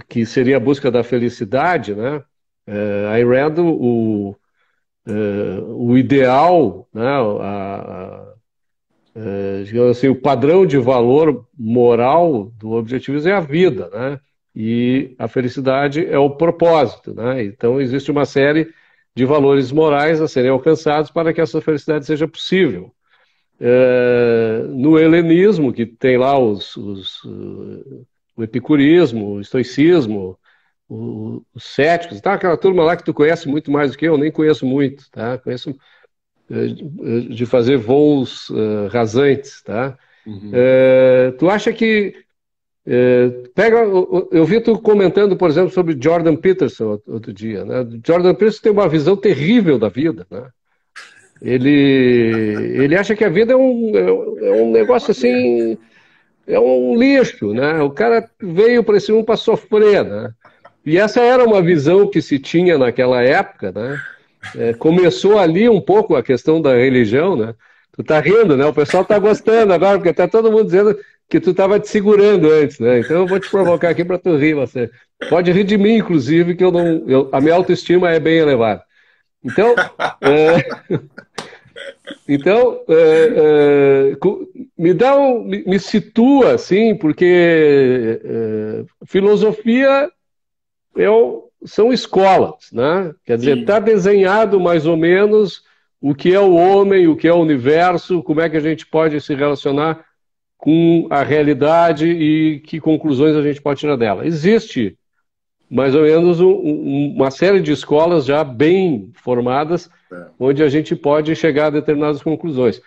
S1: que seria a busca da felicidade, né? Ayn Rand, o ideal, né? digamos assim, o padrão de valor moral do objetivismo é a vida, né? E a felicidade é o propósito, né? Então existe uma série de valores morais a serem alcançados para que essa felicidade seja possível. No helenismo, que tem lá o epicurismo, o estoicismo, os céticos, tá? Aquela turma lá que tu conhece muito mais do que eu, nem conheço muito, tá? Conheço de fazer voos rasantes, tá?
S2: Uhum.
S1: Tu acha que pega, eu vi tu comentando, por exemplo, sobre Jordan Peterson outro dia, né? Jordan Peterson tem uma visão terrível da vida, né? Ele acha que a vida é um
S2: É
S1: negócio
S2: uma merda.
S1: assim, é um lixo, né? O cara veio para esse mundo para sofrer, né? E essa era uma visão que se tinha naquela época, né? Começou ali um pouco a questão da religião, né? Tu tá rindo, né? O pessoal tá gostando agora, porque tá todo mundo dizendo que tu tava te segurando antes, né? Então eu vou te provocar aqui para tu rir, você. Pode rir de mim, inclusive, que eu não, a minha autoestima é bem elevada. Então, é, então, me situa assim, porque filosofia são escolas, né? Quer dizer,
S2: Sim.
S1: está desenhado mais ou menos o que é o homem, o que é o universo, como é que a gente pode se relacionar com a realidade e que conclusões a gente pode tirar dela. Existe mais ou menos uma série de escolas já bem formadas,
S2: É.
S1: onde a gente pode chegar a determinadas conclusões.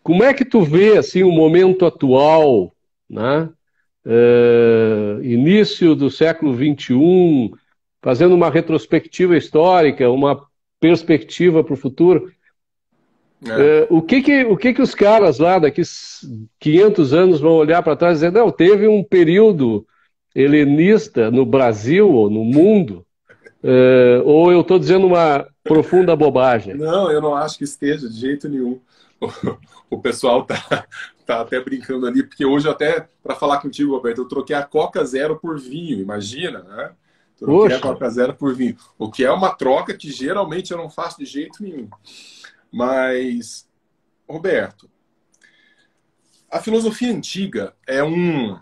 S1: Como é que tu vê assim o momento atual, né? Início do século XXI, fazendo uma retrospectiva histórica, uma perspectiva para o futuro?
S2: É.
S1: O que os caras lá daqui 500 anos vão olhar para trás e dizer, não, teve um período helenista no Brasil ou no mundo, ou eu estou dizendo uma profunda bobagem?
S2: Não, eu não acho que esteja de jeito nenhum. O pessoal tá até brincando ali, porque hoje até, para falar contigo, Roberto, eu troquei a Coca Zero por vinho, imagina, né? Troquei a
S1: Poxa,
S2: Coca Zero por vinho. O que é uma troca que geralmente eu não faço de jeito nenhum. Mas, Roberto, a filosofia antiga é um.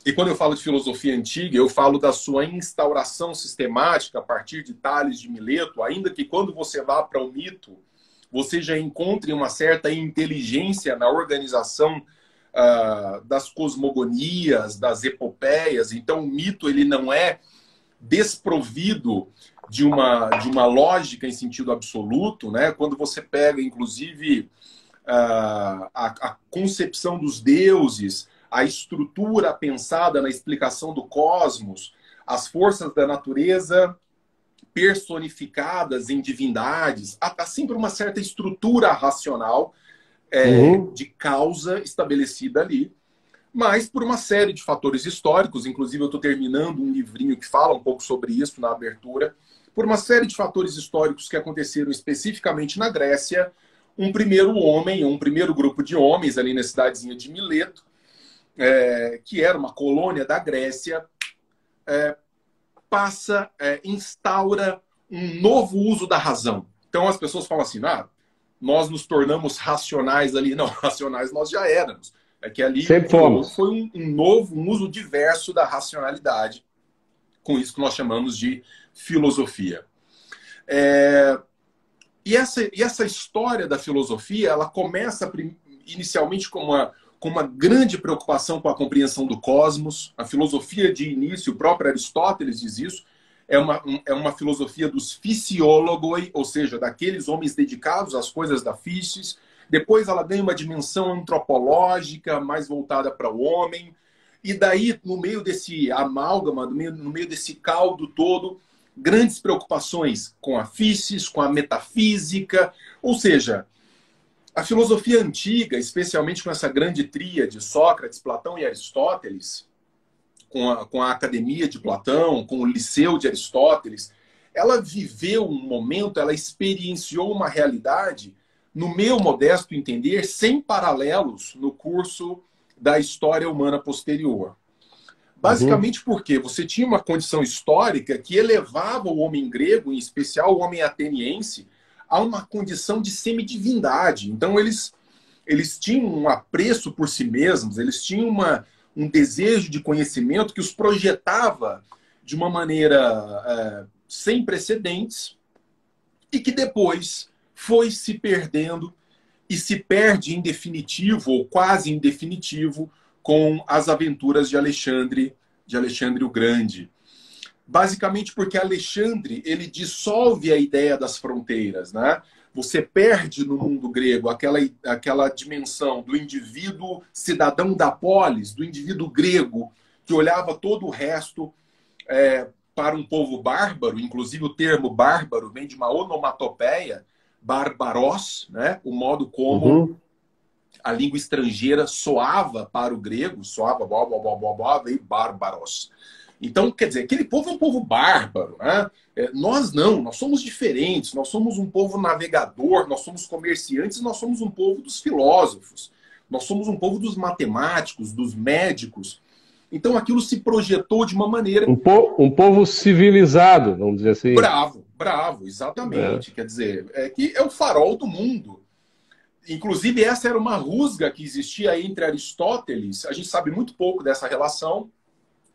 S2: E quando eu falo de filosofia antiga, eu falo da sua instauração sistemática a partir de Tales de Mileto, ainda que quando você vá para o mito, você já encontre uma certa inteligência na organização das cosmogonias, das epopeias. Então, o mito ele não é desprovido de uma lógica em sentido absoluto, né? Quando você pega, inclusive, a concepção dos deuses, a estrutura pensada na explicação do cosmos, as forças da natureza personificadas em divindades, há sempre uma certa estrutura racional
S1: uhum.
S2: de causa estabelecida ali, mas por uma série de fatores históricos, inclusive eu estou terminando um livrinho que fala um pouco sobre isso na abertura, por uma série de fatores históricos que aconteceram especificamente na Grécia, um primeiro homem, um primeiro grupo de homens ali na cidadezinha de Mileto, que era uma colônia da Grécia, instaura um novo uso da razão. Então as pessoas falam assim, nós nos tornamos racionais ali. Não, racionais nós já éramos. É que ali o
S1: Sempre
S2: que houve
S1: fomos.
S2: foi um uso diverso da racionalidade, com isso que nós chamamos de filosofia. E essa história da filosofia, ela começa inicialmente com uma grande preocupação com a compreensão do cosmos. A filosofia de início, o próprio Aristóteles diz isso, é uma filosofia dos fisiólogos, ou seja, daqueles homens dedicados às coisas da physis. Depois ela ganha uma dimensão antropológica, mais voltada para o homem. E daí, no meio desse amálgama, no meio desse caldo todo, grandes preocupações com a physis, com a metafísica. Ou seja, a filosofia antiga, especialmente com essa grande tríade, Sócrates, Platão e Aristóteles, com a academia de Platão, com o liceu de Aristóteles, ela viveu um momento, ela experienciou uma realidade, no meu modesto entender, sem paralelos no curso da história humana posterior.
S1: Uhum.
S2: Basicamente porque você tinha uma condição histórica que elevava o homem grego, em especial o homem ateniense, a uma condição de semidivindade. Então eles eles tinham um apreço por si mesmos, eles tinham um desejo de conhecimento que os projetava de uma maneira sem precedentes e que depois foi se perdendo e se perde em definitivo, ou quase em definitivo, com as aventuras de Alexandre o Grande. Basicamente porque Alexandre, ele dissolve a ideia das fronteiras, né? Você perde no mundo grego aquela dimensão do indivíduo cidadão da polis, do indivíduo grego, que olhava todo o resto para um povo bárbaro. Inclusive o termo bárbaro vem de uma onomatopeia, barbaros, né? O modo como a língua estrangeira soava para o grego, soava blá, blá, blá, blá, blá, veio bárbaros. Então, quer dizer, aquele povo é um povo bárbaro, né? Nós não, nós somos diferentes, nós somos um povo navegador, nós somos comerciantes, nós somos um povo dos filósofos, nós somos um povo dos matemáticos, dos médicos. Então aquilo se projetou de uma maneira...
S1: Um povo civilizado, vamos dizer assim.
S2: Bravo, exatamente. Quer dizer, que é o farol do mundo. Inclusive, essa era uma rusga que existia entre Aristóteles. A gente sabe muito pouco dessa relação.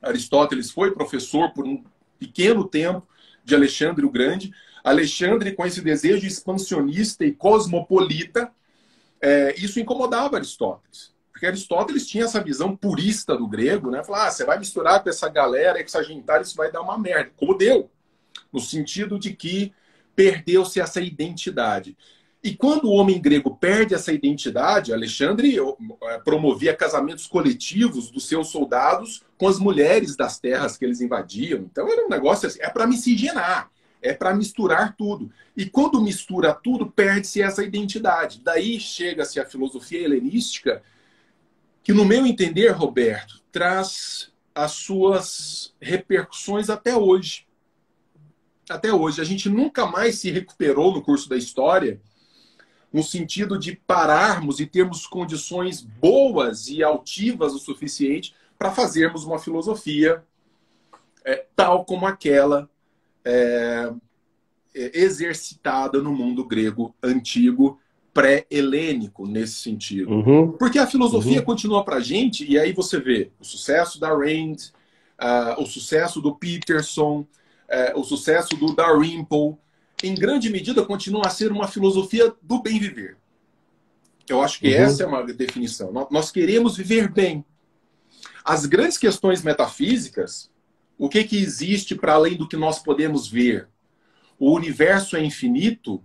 S2: Aristóteles foi professor por um pequeno tempo de Alexandre o Grande. Alexandre, com esse desejo expansionista e cosmopolita, isso incomodava Aristóteles. Porque Aristóteles tinha essa visão purista do grego, né? Falar, você vai misturar com essa galera, com essa gentalha, isso vai dar uma merda. Como deu. No sentido de que perdeu-se essa identidade. E quando o homem grego perde essa identidade, Alexandre promovia casamentos coletivos dos seus soldados com as mulheres das terras que eles invadiam. Então era um negócio assim, para miscigenar, é para misturar tudo. E quando mistura tudo, perde-se essa identidade. Daí chega-se a filosofia helenística, que no meu entender, Roberto, traz as suas repercussões até hoje. Até hoje. A gente nunca mais se recuperou no curso da história no sentido de pararmos e termos condições boas e altivas o suficiente para fazermos uma filosofia tal como aquela exercitada no mundo grego antigo, pré-helênico, nesse sentido. Porque a filosofia continua para a gente, e aí você vê o sucesso da Rand, o sucesso do Peterson, o sucesso do Dalrymple, em grande medida continua a ser uma filosofia do bem viver. Eu acho que essa é uma definição. Nós queremos viver bem. As grandes questões metafísicas, o que existe para além do que nós podemos ver? O universo é infinito?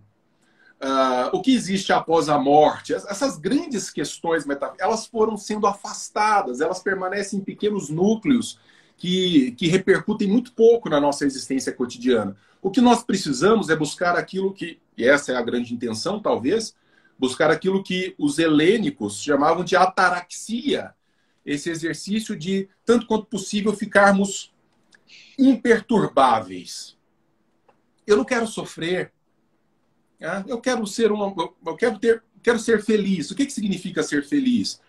S2: O que existe após a morte? Essas grandes questões metafísicas, elas foram sendo afastadas, elas permanecem em pequenos núcleos que repercutem muito pouco na nossa existência cotidiana. O que nós precisamos é buscar aquilo que, e essa é a grande intenção, talvez, buscar aquilo que os helênicos chamavam de ataraxia, esse exercício de, tanto quanto possível, ficarmos imperturbáveis. Eu não quero sofrer, eu quero ser quero ser feliz. O que significa ser feliz?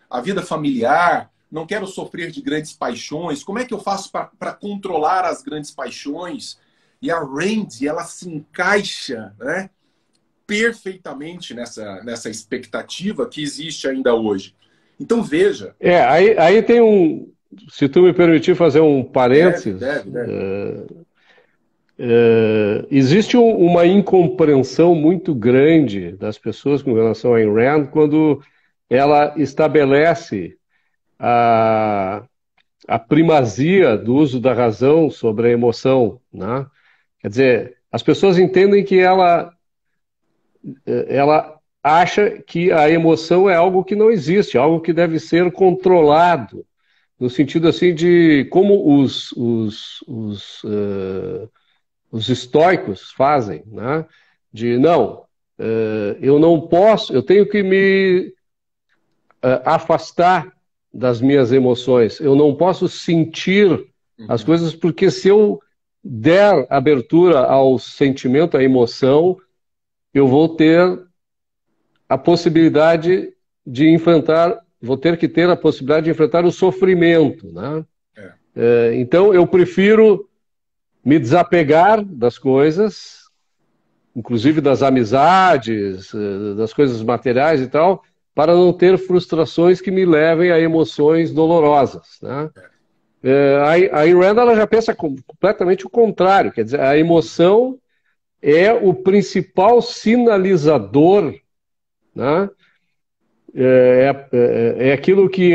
S2: A vida familiar, não quero sofrer de grandes paixões. Como é que eu faço para controlar as grandes paixões? E a Rand, ela se encaixa, né, perfeitamente nessa expectativa que existe ainda hoje. Então, veja...
S1: Aí tem um... Se tu me permitir fazer um parênteses...
S2: Deve.
S1: Existe uma incompreensão muito grande das pessoas com relação a Ayn Rand quando ela estabelece a primazia do uso da razão sobre a emoção, né? Quer dizer, as pessoas entendem que ela acha que a emoção é algo que não existe, algo que deve ser controlado, no sentido assim de como os estoicos fazem, né? De não, eu não posso, eu tenho que me afastar das minhas emoções, eu não posso sentir as coisas, porque se eu der abertura ao sentimento, à emoção, eu vou ter a possibilidade de enfrentar, vou ter que ter a possibilidade de enfrentar o sofrimento, né? Então eu prefiro me desapegar das coisas, inclusive das amizades, das coisas materiais e tal, para não ter frustrações que me levem a emoções dolorosas, né? A Ayn Rand ela já pensa completamente o contrário, quer dizer, a emoção é o principal sinalizador, né? É aquilo que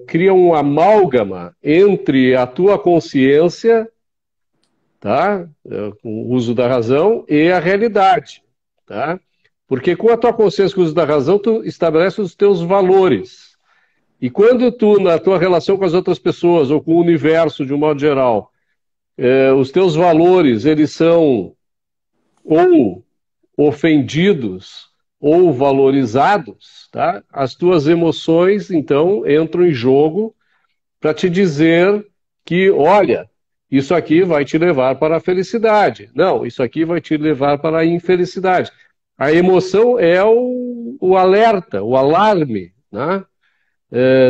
S1: cria um amálgama entre a tua consciência, tá? Com o uso da razão, e a realidade, tá? Porque com a tua consciência com o uso da razão, tu estabelece os teus valores. E quando tu, na tua relação com as outras pessoas, ou com o universo de um modo geral, os teus valores, eles são ou ofendidos ou valorizados, tá? As tuas emoções, então, entram em jogo para te dizer que, olha, isso aqui vai te levar para a felicidade. Não, isso aqui vai te levar para a infelicidade. A emoção é o alerta, o alarme, né?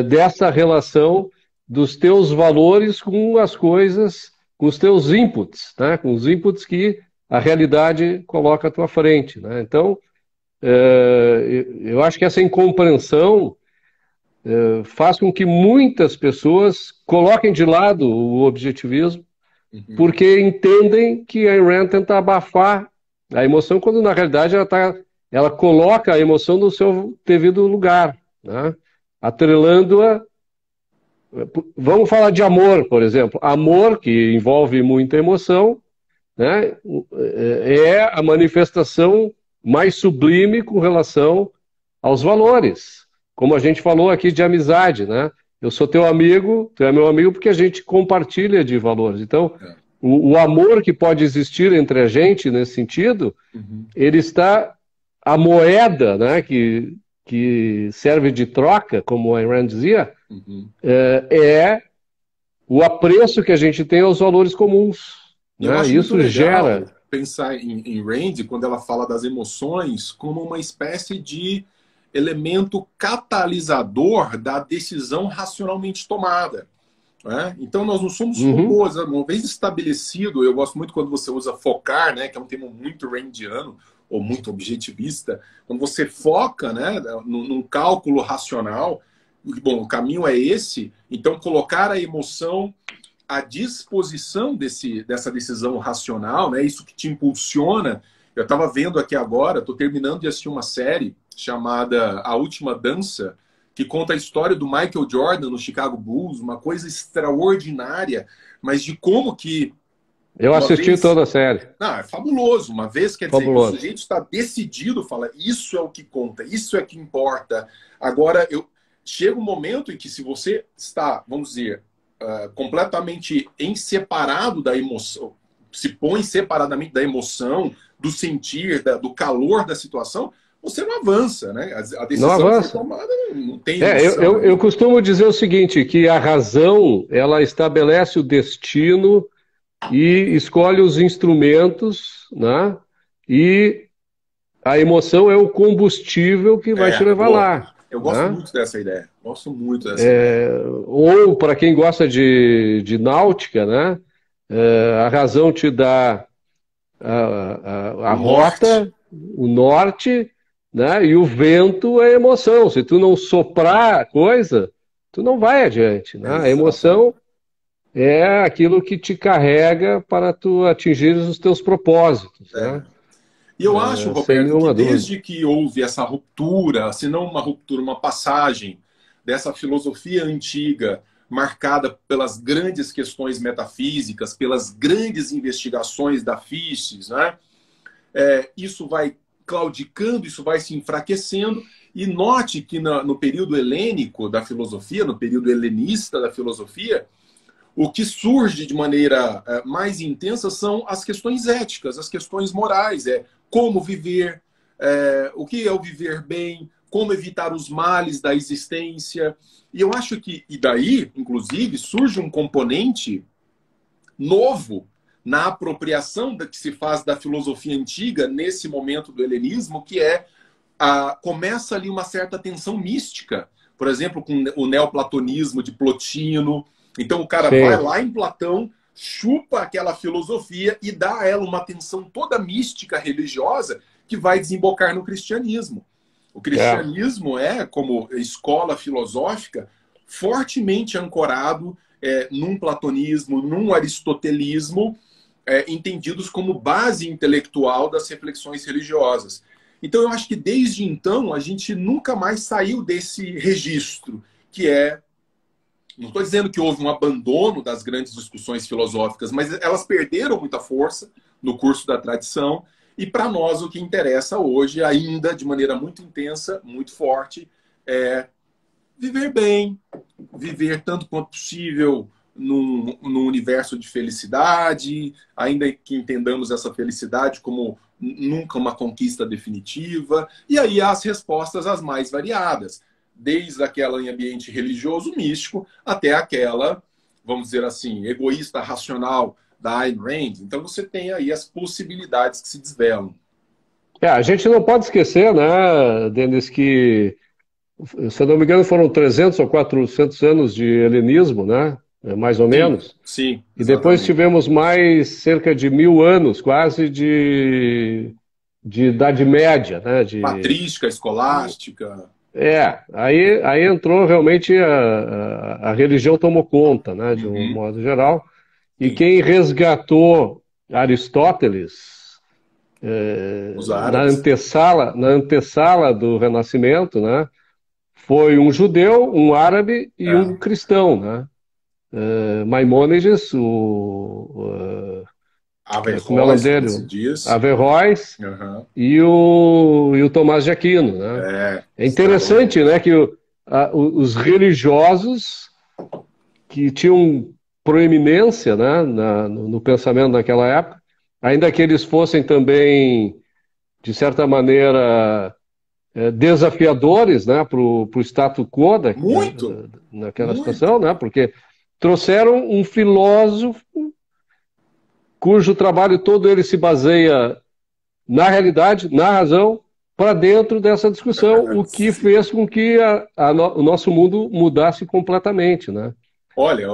S1: Dessa relação dos teus valores com as coisas, com os teus inputs, né? Com os inputs que a realidade coloca à tua frente, né? Então, eu acho que essa incompreensão faz com que muitas pessoas coloquem de lado o objetivismo, porque entendem que a Ayn Rand tenta abafar a emoção, quando na realidade ela coloca a emoção no seu devido lugar, né? Atrelando-a. Vamos falar de amor, por exemplo. Amor, que envolve muita emoção, né? É a manifestação mais sublime com relação aos valores. Como a gente falou aqui de amizade, né? Eu sou teu amigo, tu é meu amigo porque a gente compartilha de valores. Então, o amor que pode existir entre a gente nesse sentido, ele está a moeda, né? Que serve de troca, como a Ayn Rand dizia, é o apreço que a gente tem aos valores comuns.
S2: Eu acho
S1: Isso
S2: muito legal
S1: gera.
S2: pensar em Rand, quando ela fala das emoções, como uma espécie de elemento catalisador da decisão racionalmente tomada. Né? Então, nós não somos robôs. Uma vez estabelecido, eu gosto muito quando você usa focar, né, que é um termo muito randiano, ou muito objetivista, quando você foca, né, num cálculo racional, bom, o caminho é esse, então colocar a emoção à disposição dessa decisão racional, né, isso que te impulsiona. Eu estava vendo aqui agora, estou terminando de assistir uma série chamada A Última Dança, que conta a história do Michael Jordan no Chicago Bulls, uma coisa extraordinária, mas de como que...
S1: Eu assisti toda a série.
S2: Não, é fabuloso. Uma vez, quer dizer, que o sujeito está decidido, fala, isso é o que conta, isso é que importa. Agora, chega um momento em que se você está, vamos dizer, completamente separado da emoção, se põe separadamente da emoção, do sentir, do calor da situação, você não avança, né? A decisão
S1: não avança.
S2: Tomada não tem emoção,
S1: eu costumo dizer o seguinte, que a razão, ela estabelece o destino e escolhe os instrumentos, né? E a emoção é o combustível que vai te levar lá.
S2: Eu gosto muito dessa ideia. Gosto muito dessa ideia.
S1: Ou, para quem gosta de náutica, né? A razão te dá a rota, o norte, né? E o vento é a emoção. Se tu não soprar a coisa, tu não vai adiante, né? A emoção é aquilo que te carrega para tu atingir os teus propósitos, né?
S2: E eu acho, Roberto, que desde que houve essa ruptura, se não uma ruptura, uma passagem dessa filosofia antiga, marcada pelas grandes questões metafísicas, pelas grandes investigações da Fichte, né? Isso vai claudicando, isso vai se enfraquecendo. E note que no período helênico da filosofia, no período helenista da filosofia, o que surge de maneira mais intensa são as questões éticas, as questões morais, como viver, o que é o viver bem, como evitar os males da existência. E eu acho que, e daí, inclusive, surge um componente novo na apropriação que se faz da filosofia antiga nesse momento do helenismo, que começa ali uma certa tensão mística. Por exemplo, com o neoplatonismo de Plotino. Então o cara vai lá em Platão, chupa aquela filosofia e dá a ela uma atenção toda mística, religiosa, que vai desembocar no cristianismo. O cristianismo é, como escola filosófica, fortemente ancorado num platonismo, num aristotelismo, entendidos como base intelectual das reflexões religiosas. Então, eu acho que desde então a gente nunca mais saiu desse registro, que não estou dizendo que houve um abandono das grandes discussões filosóficas, mas elas perderam muita força no curso da tradição. E para nós o que interessa hoje, ainda de maneira muito intensa, muito forte, é viver bem, viver tanto quanto possível num universo de felicidade, ainda que entendamos essa felicidade como nunca uma conquista definitiva. E aí as respostas as mais variadas, desde aquela em ambiente religioso místico até aquela, vamos dizer assim, egoísta racional da Ayn Rand. Então você tem aí as possibilidades que se desvelam.
S1: A gente não pode esquecer, né, Denis, que, se eu não me engano, foram 300 ou 400 anos de helenismo, né, mais ou menos.
S2: Sim,
S1: e depois
S2: exatamente.
S1: tivemos mais cerca de 1000 anos, quase, de Idade Média, né,
S2: Patrística, escolástica.
S1: Aí entrou realmente a religião tomou conta, né, de um modo geral. E
S2: Sim.
S1: quem resgatou Aristóteles
S2: Os
S1: na
S2: árabes.
S1: antessala do Renascimento, né, foi um judeu, um árabe e um cristão, né? Maimônides, como é o nome
S2: Averroes, como
S1: dele?
S2: se diz.
S1: Averroes
S2: Uhum.
S1: e o Tomás de Aquino, né? É interessante, né, que os religiosos que tinham proeminência, né, no pensamento naquela época, ainda que eles fossem também, de certa maneira, desafiadores, né, para o status quo
S2: Muito,
S1: naquela
S2: muito.
S1: situação, né, porque trouxeram um filósofo cujo trabalho todo ele se baseia na realidade, na razão, para dentro dessa discussão, o que fez com que o nosso mundo mudasse completamente, né?
S2: Olha,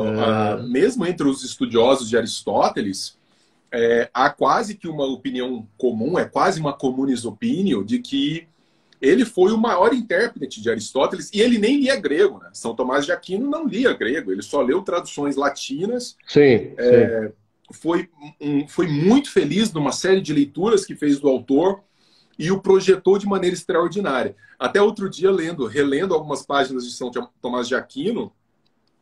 S2: mesmo entre os estudiosos de Aristóteles, há quase que uma opinião comum, é quase uma communis opinion, de que ele foi o maior intérprete de Aristóteles e ele nem lia grego, né? São Tomás de Aquino não lia grego, ele só leu traduções latinas.
S1: Sim, sim.
S2: Foi muito feliz numa série de leituras que fez do autor e o projetou de maneira extraordinária. Até outro dia, relendo algumas páginas de São Tomás de Aquino,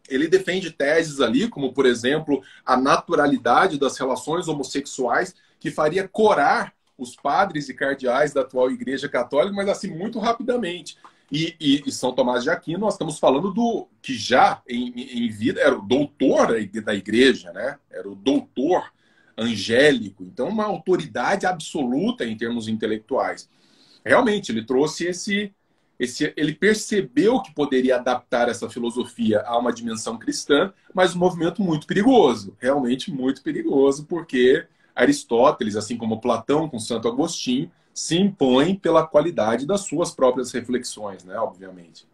S2: ele defende teses ali, como, por exemplo, a naturalidade das relações homossexuais, que faria corar os padres e cardeais da atual Igreja Católica, mas assim, muito rapidamente. E São Tomás de Aquino, nós estamos falando do que já em vida era o doutor da Igreja, né? Era o doutor angélico, então uma autoridade absoluta em termos intelectuais. Realmente, ele trouxe ele percebeu que poderia adaptar essa filosofia a uma dimensão cristã, mas um movimento muito perigoso, realmente muito perigoso, porque Aristóteles, assim como Platão com Santo Agostinho, se impõe pela qualidade das suas próprias reflexões, né, obviamente.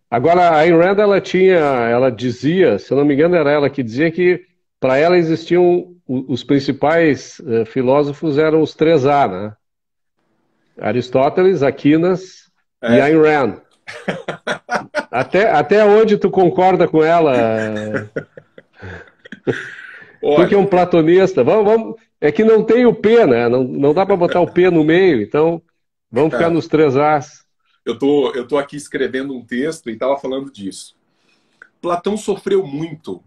S1: Agora, a Ayn Rand, ela dizia, se eu não me engano, era ela que dizia que para ela existiam os principais filósofos eram os 3A, né? Aristóteles, Aquinas e Ayn Rand. Até onde tu concorda com ela? Tu que é um platonista. É que não tem o P, né? Não dá para botar o P no meio, então vamos ficar nos 3As.
S2: Eu tô aqui escrevendo um texto e estava falando disso. Platão sofreu muito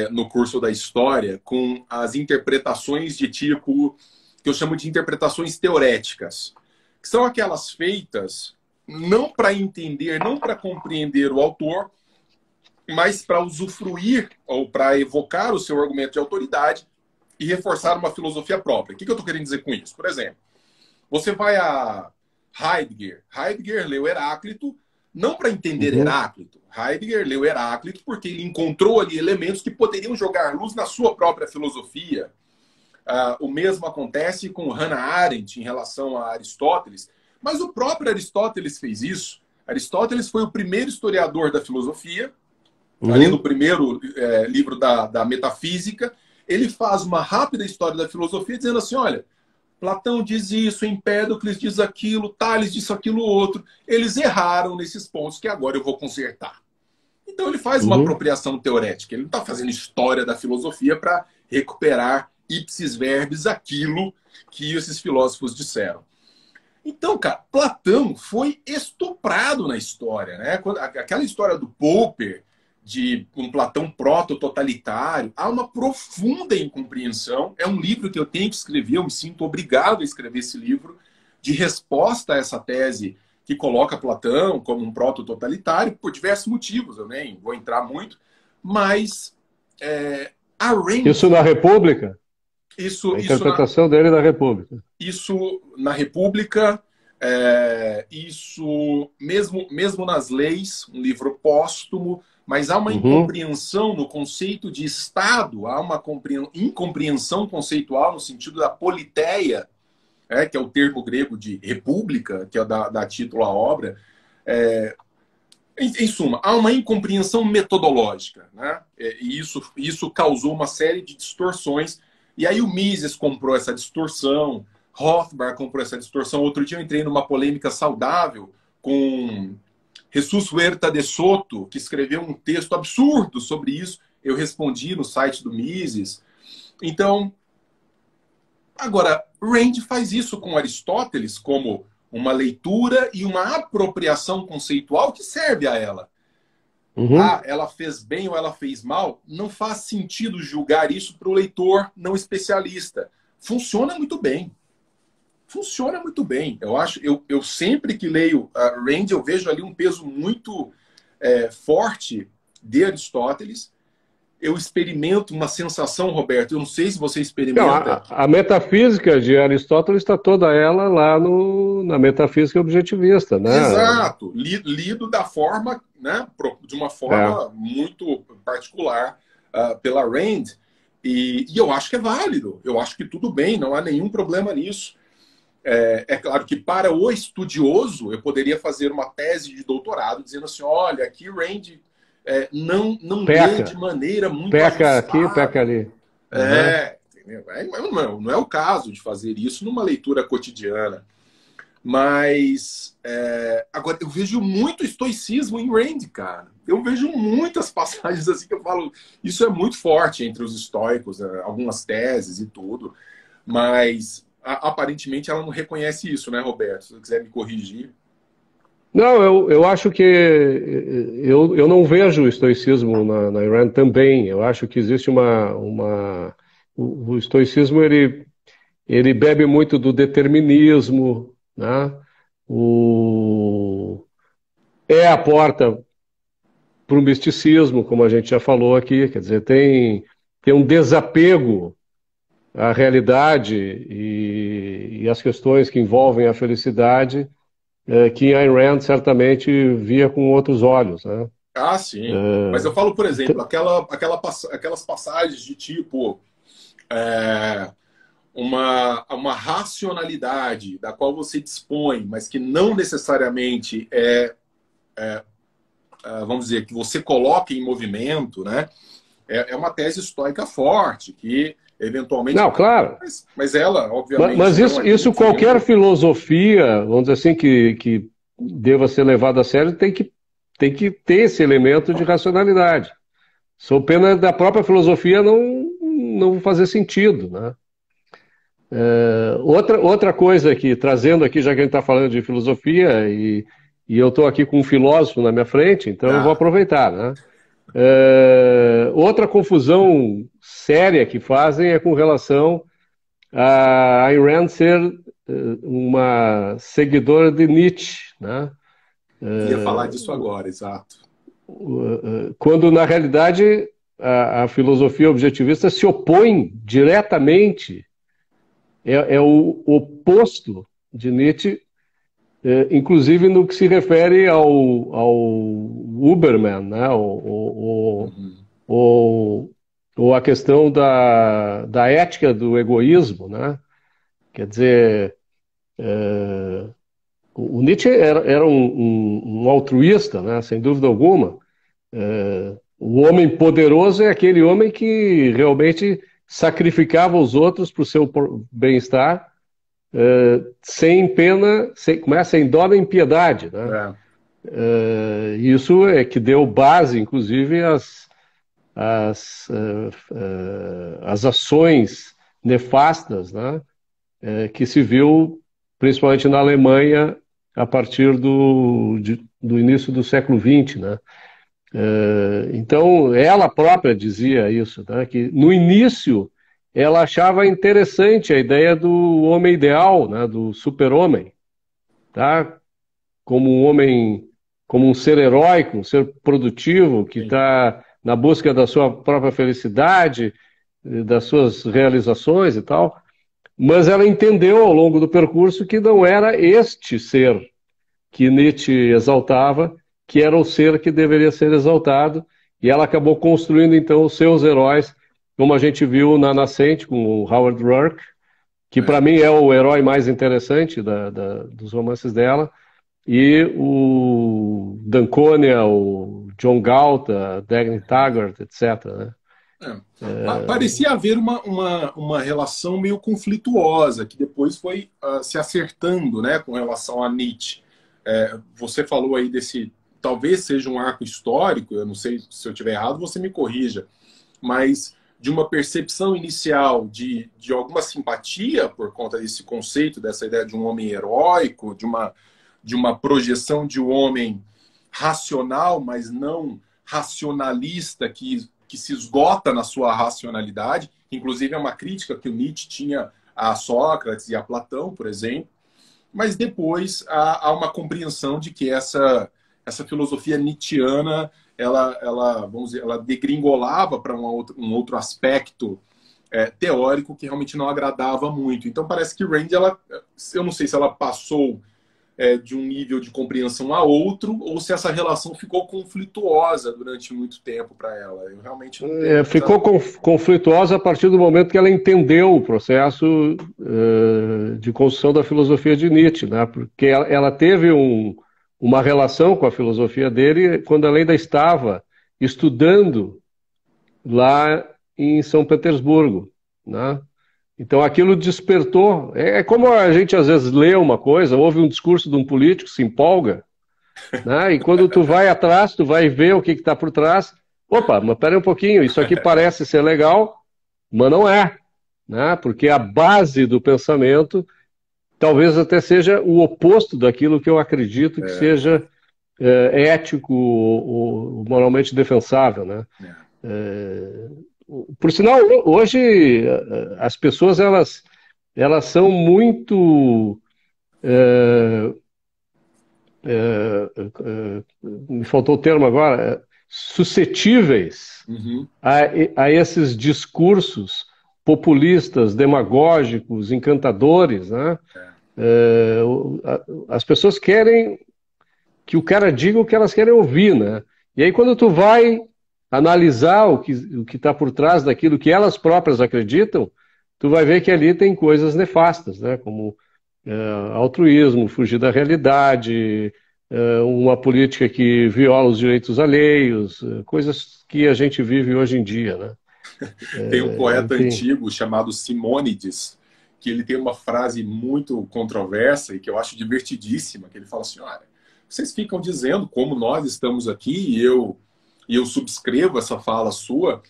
S2: no curso da história com as interpretações de tipo que eu chamo de interpretações teoréticas, que são aquelas feitas não para entender, não para compreender o autor, mas para usufruir ou para evocar o seu argumento de autoridade e reforçar uma filosofia própria. O que eu estou querendo dizer com isso? Por exemplo, você vai a Heidegger. Heidegger leu Heráclito não para entender Heráclito. Heidegger leu Heráclito porque ele encontrou ali elementos que poderiam jogar luz na sua própria filosofia. O mesmo acontece com Hannah Arendt em relação a Aristóteles. Mas o próprio Aristóteles fez isso. Aristóteles foi o primeiro historiador da filosofia ali no
S1: Uhum.
S2: primeiro livro da Metafísica, ele faz uma rápida história da filosofia, dizendo assim, olha, Platão diz isso, Empédocles diz aquilo, Tales disse aquilo outro. Eles erraram nesses pontos que agora eu vou consertar. Então ele faz uma
S1: Uhum.
S2: apropriação teorética. Ele não está fazendo história da filosofia para recuperar ipsis verbis aquilo que esses filósofos disseram. Então, cara, Platão foi estuprado na história, né? Aquela história do Popper, de um Platão proto-totalitário, há uma profunda incompreensão. É um livro que eu tenho que escrever, eu me sinto obrigado a escrever esse livro, de resposta a essa tese que coloca Platão como um proto-totalitário, por diversos motivos, eu nem vou entrar muito, mas a
S1: Isso
S2: Rand,
S1: na República?
S2: isso,
S1: A
S2: isso na,
S1: interpretação dele na República.
S2: isso na República, isso mesmo nas leis, um livro póstumo, mas há uma
S1: Uhum.
S2: incompreensão no conceito de Estado, há uma incompreensão conceitual no sentido da politeia, que é o termo grego de república, que é da título à obra. Em suma, há uma incompreensão metodológica, né? E isso causou uma série de distorções. E aí o Mises comprou essa distorção, Rothbard comprou essa distorção. Outro dia eu entrei numa polêmica saudável com Jesus Huerta de Soto, que escreveu um texto absurdo sobre isso. Eu respondi no site do Mises. Então, agora, Rand faz isso com Aristóteles como uma leitura e uma apropriação conceitual que serve a ela.
S1: Uhum.
S2: Ela fez bem ou ela fez mal, não faz sentido julgar isso para o leitor não especialista. Funciona muito bem. Funciona muito bem. Eu acho, eu sempre que leio Rand, eu vejo ali um peso muito forte de Aristóteles. Eu experimento uma sensação, Roberto, eu não sei se você
S1: Não,
S2: experimenta.
S1: a metafísica de Aristóteles está toda ela lá na metafísica objetivista, né?
S2: Exato, lido da forma, né, de uma
S1: É.
S2: forma muito particular pela Rand, e eu acho que é válido, eu acho que tudo bem, não há nenhum problema nisso. É claro que para o estudioso, eu poderia fazer uma tese de doutorado dizendo assim, olha, aqui Rand não lê de
S1: Peca.
S2: maneira muito
S1: Peca aqui, peca
S2: ajustável.
S1: ali. Uhum.
S2: Entendeu? Não é o caso de fazer isso numa leitura cotidiana. Mas agora eu vejo muito estoicismo em Rand, cara. Eu vejo muitas passagens assim que eu falo, isso é muito forte entre os estoicos, algumas teses e tudo, mas aparentemente ela não reconhece isso, né, Roberto? Se você quiser me corrigir.
S1: Não, eu acho que eu não vejo o estoicismo na Iran também. Eu acho que existe o estoicismo ele bebe muito do determinismo, né? O, é a porta para o misticismo, como a gente já falou aqui, quer dizer, tem um desapego à realidade e às questões que envolvem a felicidade, que Ayn Rand certamente via com outros olhos, né?
S2: Ah, sim. Mas eu falo, por exemplo,
S1: Então,
S2: aquelas passagens de tipo é, uma racionalidade da qual você dispõe, mas que não necessariamente vamos dizer, que você coloca em movimento, né? É uma tese estoica forte, que eventualmente.
S1: não, claro.
S2: Mas ela,
S1: Mas
S2: obviamente, não é
S1: isso qualquer
S2: defendendo.
S1: filosofia, vamos dizer assim, que deva ser levada a sério, tem que ter esse elemento de racionalidade. Sou pena da própria filosofia não fazer sentido, né? Outra coisa que, trazendo aqui, já que a gente está falando de filosofia, e eu estou aqui com um filósofo na minha frente, então eu vou
S2: Ah,
S1: aproveitar, né? Outra confusão séria que fazem é com relação a Ayn Rand ser uma seguidora de Nietzsche, né?
S2: ia falar disso agora, exato.
S1: Quando na realidade a filosofia objetivista se opõe diretamente, é o oposto de Nietzsche, inclusive no que se refere ao Uberman, né?
S2: Uhum.
S1: O, ou a questão da ética do egoísmo, né? Quer dizer, o Nietzsche era um altruísta, né? Sem dúvida alguma, O homem poderoso é aquele homem que realmente sacrificava os outros para o seu bem-estar, sem pena, sem dó nem piedade, né?
S2: É,
S1: Isso é que deu base, inclusive, às ações nefastas, né? Que se viu principalmente na Alemanha a partir do início do século XX, né? Então, ela própria dizia isso, né? Que no início ela achava interessante a ideia do homem ideal, né? Do super-homem, tá? Como um homem, como um ser heróico, um ser produtivo, que
S2: sim.
S1: está na busca da sua própria felicidade, das suas realizações e tal. Mas ela entendeu ao longo do percurso que não era este ser que Nietzsche exaltava, que era o ser que deveria ser exaltado, e ela acabou construindo então os seus heróis, como a gente viu na Nascente com o Howard Rourke, que para
S2: É.
S1: mim é o herói mais interessante dos romances dela, e o Danconia, o John Galta, Dagny Taggart, etc., né?
S2: É. Parecia haver uma relação meio conflituosa, que depois foi se acertando, né, com relação a Nietzsche. Você falou aí desse, talvez seja um arco histórico, eu não sei se eu estiver errado, você me corrija, mas de uma percepção inicial de alguma simpatia por conta desse conceito, dessa ideia de um homem heróico, de uma projeção de um homem racional, mas não racionalista, que se esgota na sua racionalidade. Inclusive, é uma crítica que o Nietzsche tinha a Sócrates e a Platão, por exemplo. Mas depois há uma compreensão de que essa filosofia nietzschiana vamos dizer, ela degringolava para um outro aspecto teórico que realmente não agradava muito. Então parece que Rand, eu não sei se ela passou de um nível de compreensão a outro, ou se essa relação ficou conflituosa durante muito tempo para ela. Eu realmente não tenho
S1: Ficou
S2: muita...
S1: conflituosa a partir do momento que ela entendeu o processo de construção da filosofia de Nietzsche, né? Porque ela teve uma relação com a filosofia dele quando ela ainda estava estudando lá em São Petersburgo, né? Então aquilo despertou. É como a gente às vezes lê uma coisa, ouve um discurso de um político, se empolga, né? E quando tu vai atrás, tu vai ver o que está por trás. Opa, mas pera um pouquinho, isso aqui parece ser legal, mas não é, né? Porque a base do pensamento talvez até seja o oposto daquilo que eu acredito que
S2: É,
S1: seja ético ou moralmente defensável, né?
S2: é.
S1: Por sinal, hoje as pessoas elas são muito me faltou o termo agora, suscetíveis
S2: Uhum.
S1: a esses discursos populistas, demagógicos, encantadores, né? As pessoas querem que o cara diga o que elas querem ouvir, né? E aí quando tu vai analisar o que está por trás daquilo que elas próprias acreditam, tu vai ver que ali tem coisas nefastas, né? Como altruísmo, fugir da realidade, uma política que viola os direitos alheios, coisas que a gente vive hoje em dia, né?
S2: Tem um poeta
S1: Enfim.
S2: antigo chamado Simônides, que ele tem uma frase muito controversa e que eu acho divertidíssima, que ele fala assim, olha, vocês ficam dizendo como nós estamos aqui e eu subscrevo essa fala sua,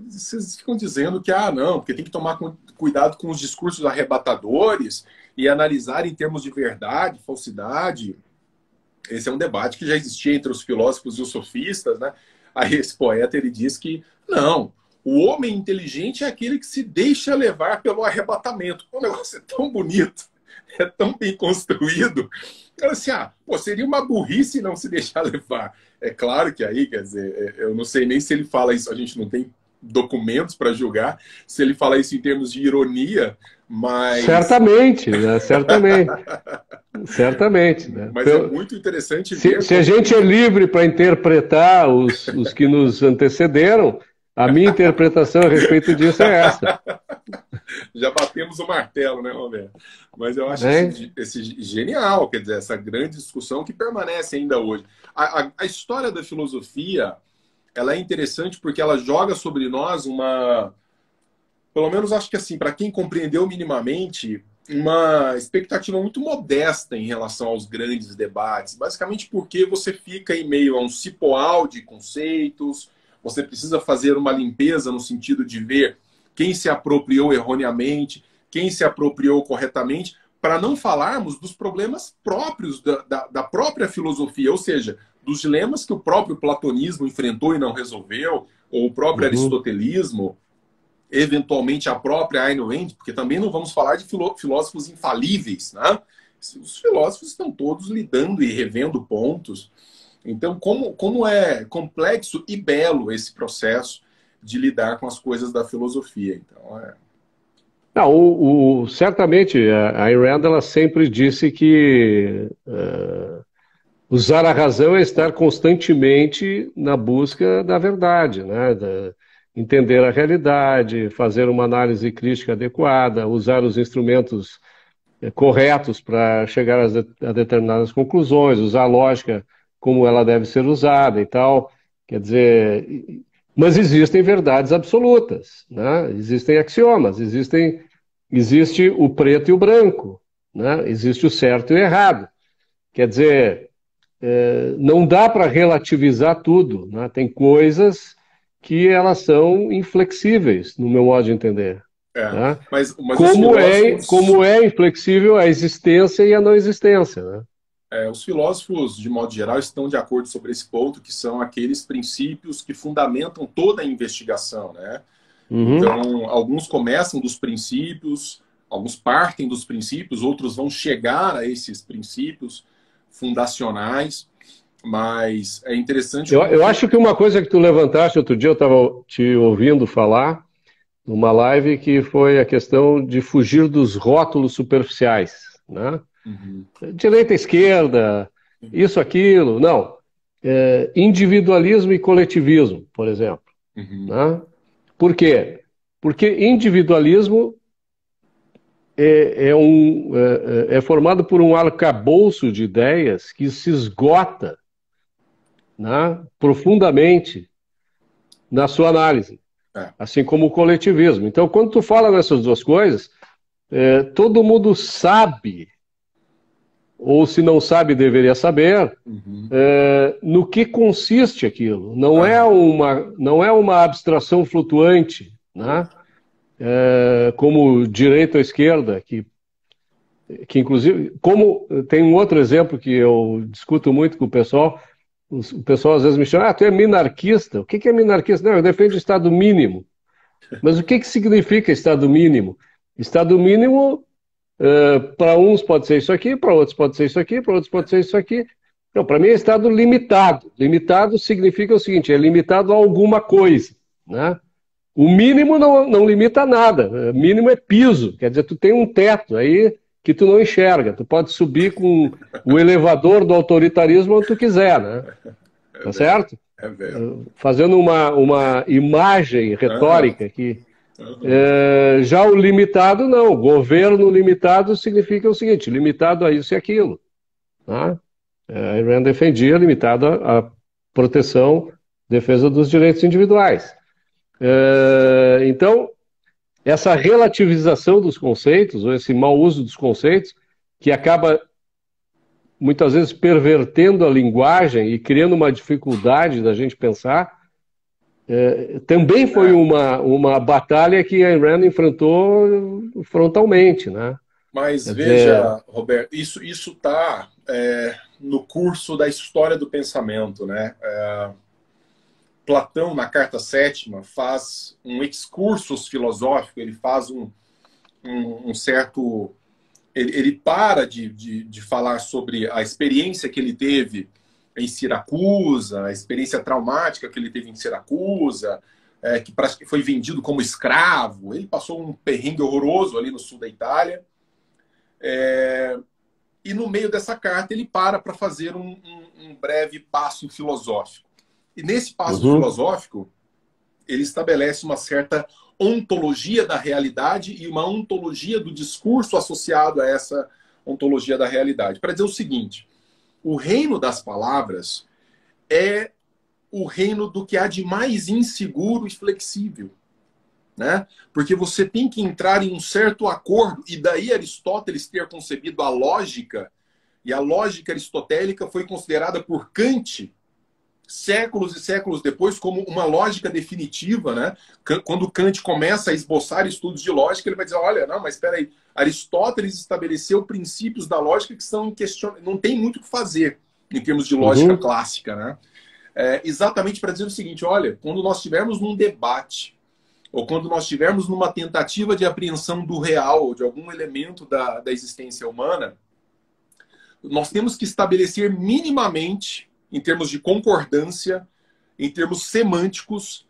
S2: vocês ficam dizendo que, não, porque tem que tomar cuidado com os discursos arrebatadores e analisar em termos de verdade, falsidade. Esse é um debate que já existia entre os filósofos e os sofistas, né? Aí esse poeta, ele diz que, não, o homem inteligente é aquele que se deixa levar pelo arrebatamento. O negócio é tão bonito, é tão bem construído. Eu assim, seria uma burrice não se deixar levar. É claro que aí, quer dizer, eu não sei nem se ele fala isso, a gente não tem documentos para julgar, se ele fala isso em termos de ironia, mas...
S1: Certamente, né? Certamente. Certamente, né?
S2: Mas é muito interessante ver
S1: Se a
S2: como
S1: gente é livre para interpretar os que nos antecederam, a minha interpretação a respeito disso é essa.
S2: já batemos o martelo, né, Roberto? Mas eu acho
S1: Né?
S2: esse genial, quer dizer, essa grande discussão que permanece ainda hoje. A história da filosofia, ela é interessante porque ela joga sobre nós uma, pelo menos acho que assim, para quem compreendeu minimamente, uma expectativa muito modesta em relação aos grandes debates. Basicamente porque você fica em meio a um cipoal de conceitos, você precisa fazer uma limpeza no sentido de ver quem se apropriou erroneamente, quem se apropriou corretamente, para não falarmos dos problemas próprios da própria filosofia, ou seja, dos dilemas que o próprio platonismo enfrentou e não resolveu, ou o próprio aristotelismo, eventualmente a própria Ayn Rand, porque também não vamos falar de filósofos infalíveis, né? Os filósofos estão todos lidando e revendo pontos. Então, como é complexo e belo esse processo de lidar com as coisas da filosofia. Então,
S1: Não, certamente a Ayn Rand ela sempre disse que usar a razão é estar constantemente na busca da verdade, né? Entender a realidade, fazer uma análise crítica adequada, usar os instrumentos corretos para chegar a determinadas conclusões, usar a lógica como ela deve ser usada e tal. Quer dizer, mas existem verdades absolutas, né? Existem axiomas, existe o preto e o branco, né? Existe o certo e o errado. Quer dizer, não dá para relativizar tudo, né? Tem coisas que elas são inflexíveis, no meu modo de entender. Tá?
S2: mas os filósofos...
S1: como é inflexível a existência e a não existência, né?
S2: Os filósofos, de modo geral, estão de acordo sobre esse ponto, que são aqueles princípios que fundamentam toda a investigação, né? Então, alguns começam dos princípios, alguns partem dos princípios, outros vão chegar a esses princípios fundacionais, mas é interessante...
S1: Eu acho que uma coisa que tu levantaste outro dia, eu estava te ouvindo falar numa live, que foi a questão de fugir dos rótulos superficiais, né? Direita, esquerda, isso, aquilo. Não. Individualismo e coletivismo, por exemplo. Né? Por quê? Porque individualismo é formado por um arcabouço de ideias que se esgota, né, profundamente na sua análise, assim como o coletivismo. Então, quando tu fala nessas duas coisas, todo mundo sabe, ou se não sabe, deveria saber, no que consiste aquilo. Não é uma abstração flutuante, né? Como direita ou esquerda, que inclusive, como tem um outro exemplo que eu discuto muito com o pessoal às vezes me chama, tu é minarquista? O que é minarquista? Não, eu defendo o Estado mínimo. Mas o que significa Estado mínimo? Estado mínimo, para uns pode ser isso aqui, para outros pode ser isso aqui, para outros pode ser isso aqui. Não, para mim é Estado limitado. Limitado significa o seguinte, é limitado a alguma coisa, né? O mínimo não limita a nada. O mínimo é piso, quer dizer, tu tem um teto aí que tu não enxerga. Tu pode subir com o elevador do autoritarismo onde tu quiser, né? Tá certo? Fazendo uma imagem retórica aqui. Já o limitado, não. Governo limitado significa o seguinte, limitado a isso e aquilo. Tá? A Iran defendia limitado à proteção, defesa dos direitos individuais. Então, essa relativização dos conceitos, ou esse mau uso dos conceitos, que acaba muitas vezes pervertendo a linguagem e criando uma dificuldade da gente pensar, também foi uma batalha que a Ayn Rand enfrentou frontalmente, né?
S2: Mas veja, Roberto, isso está no curso da história do pensamento, né? Platão, na Carta Sétima, faz um excursus filosófico, ele faz um certo... Ele para de falar sobre a experiência que ele teve em Siracusa, a experiência traumática que ele teve em Siracusa, que foi vendido como escravo. Ele passou um perrengue horroroso ali no sul da Itália. E no meio dessa carta ele para fazer um breve passo filosófico. E nesse passo filosófico, ele estabelece uma certa ontologia da realidade e uma ontologia do discurso associado a essa ontologia da realidade. Para dizer o seguinte, o reino das palavras é o reino do que há de mais inseguro e flexível, né? Porque você tem que entrar em um certo acordo, e daí Aristóteles ter concebido a lógica, e a lógica aristotélica foi considerada por Kant, séculos e séculos depois, como uma lógica definitiva, né? Quando Kant começa a esboçar estudos de lógica, ele vai dizer, olha, não, mas espera aí, Aristóteles estabeleceu princípios da lógica que são questionáveis, não tem muito o que fazer em termos de lógica clássica, né? Exatamente para dizer o seguinte, olha, quando nós estivermos num debate, ou quando nós estivermos numa tentativa de apreensão do real, ou de algum elemento da existência humana, nós temos que estabelecer minimamente, em termos de concordância, em termos semânticos,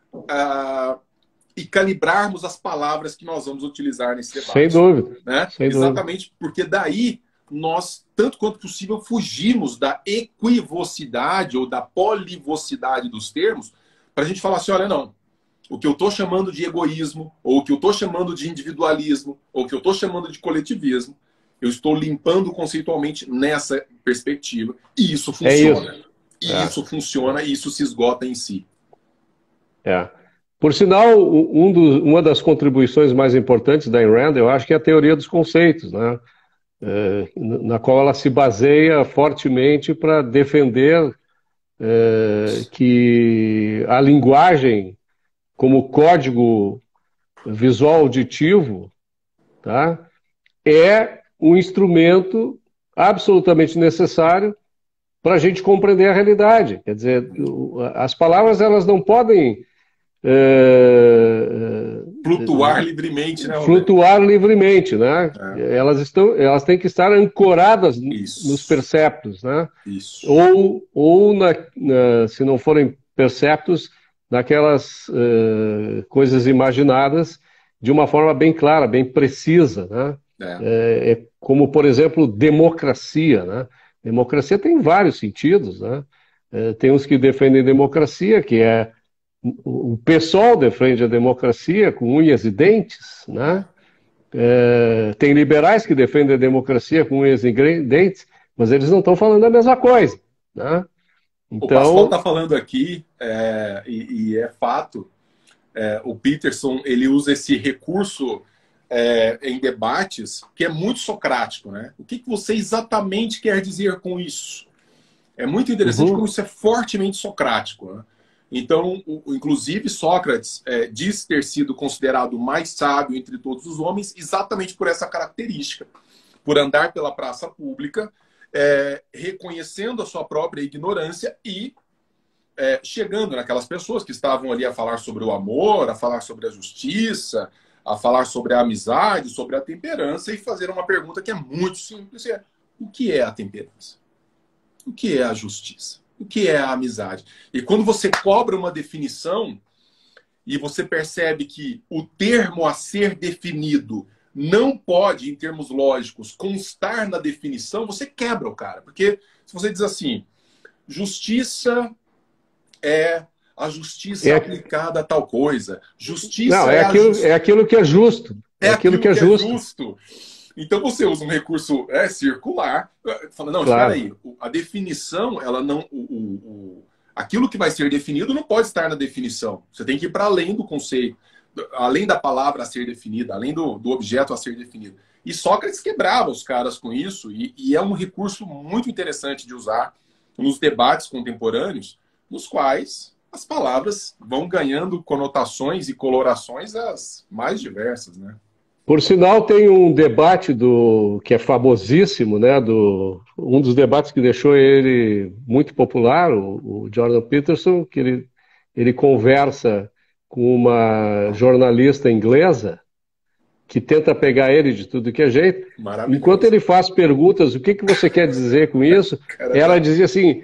S2: e calibrarmos as palavras que nós vamos utilizar nesse debate.
S1: Sem dúvida.
S2: Né?
S1: Sem
S2: Exatamente,
S1: dúvida.
S2: porque daí nós, tanto quanto possível, fugimos da equivocidade ou da polivocidade dos termos, para a gente falar assim, olha, não, o que eu estou chamando de egoísmo, ou o que eu estou chamando de individualismo, ou o que eu estou chamando de coletivismo, eu estou limpando conceitualmente nessa perspectiva. E isso funciona. Isso funciona e isso se esgota em si.
S1: Por sinal, uma das contribuições mais importantes da Ayn Rand, eu acho que é a teoria dos conceitos, né? Na qual ela se baseia fortemente para defender que a linguagem como código visual auditivo, tá, é um instrumento absolutamente necessário para a gente compreender a realidade. Quer dizer, as palavras elas não podem
S2: flutuar livremente, né, Roberto?
S1: Flutuar livremente, né? Elas têm que estar ancoradas nos perceptos, né?
S2: Isso.
S1: Ou se não forem perceptos, naquelas coisas imaginadas de uma forma bem clara, bem precisa, né? Como, por exemplo, democracia, né? Democracia tem vários sentidos, né? Tem uns que defendem democracia, que é o PSOL defende a democracia com unhas e dentes, né? Tem liberais que defendem a democracia com unhas e dentes, mas eles não estão falando a mesma coisa, né?
S2: Então... O Pascoal está falando aqui, e é fato, o Peterson ele usa esse recurso em debates que é muito socrático, né? O que você exatamente quer dizer com isso? É muito interessante como isso é fortemente socrático, né? Então, inclusive, Sócrates diz ter sido considerado o mais sábio entre todos os homens exatamente por essa característica, por andar pela praça pública, reconhecendo a sua própria ignorância e chegando naquelas pessoas que estavam ali a falar sobre o amor, a falar sobre a justiça, a falar sobre a amizade, sobre a temperança e fazer uma pergunta que é muito simples, o que é a temperança? O que é a justiça? O que é a amizade? E quando você cobra uma definição e você percebe que o termo a ser definido não pode, em termos lógicos, constar na definição, você quebra o cara. Porque se você diz assim, justiça é a justiça aplicada a tal coisa. Justiça
S1: não, é aquilo que é justo.
S2: É aquilo que é justo. Então você usa um recurso circular, falando, não, claro. Espera aí, a definição, ela não, aquilo que vai ser definido não pode estar na definição. Você tem que ir para além do conceito, além da palavra a ser definida, além do objeto a ser definido. E Sócrates quebrava os caras com isso, e é um recurso muito interessante de usar nos debates contemporâneos, nos quais as palavras vão ganhando conotações e colorações as mais diversas, né?
S1: Por sinal, tem um debate que é famosíssimo, né? Um dos debates que deixou ele muito popular, o Jordan Peterson, que ele conversa com uma jornalista inglesa que tenta pegar ele de tudo que é jeito. Enquanto ele faz perguntas, o que você quer dizer com isso? Ela dizia assim,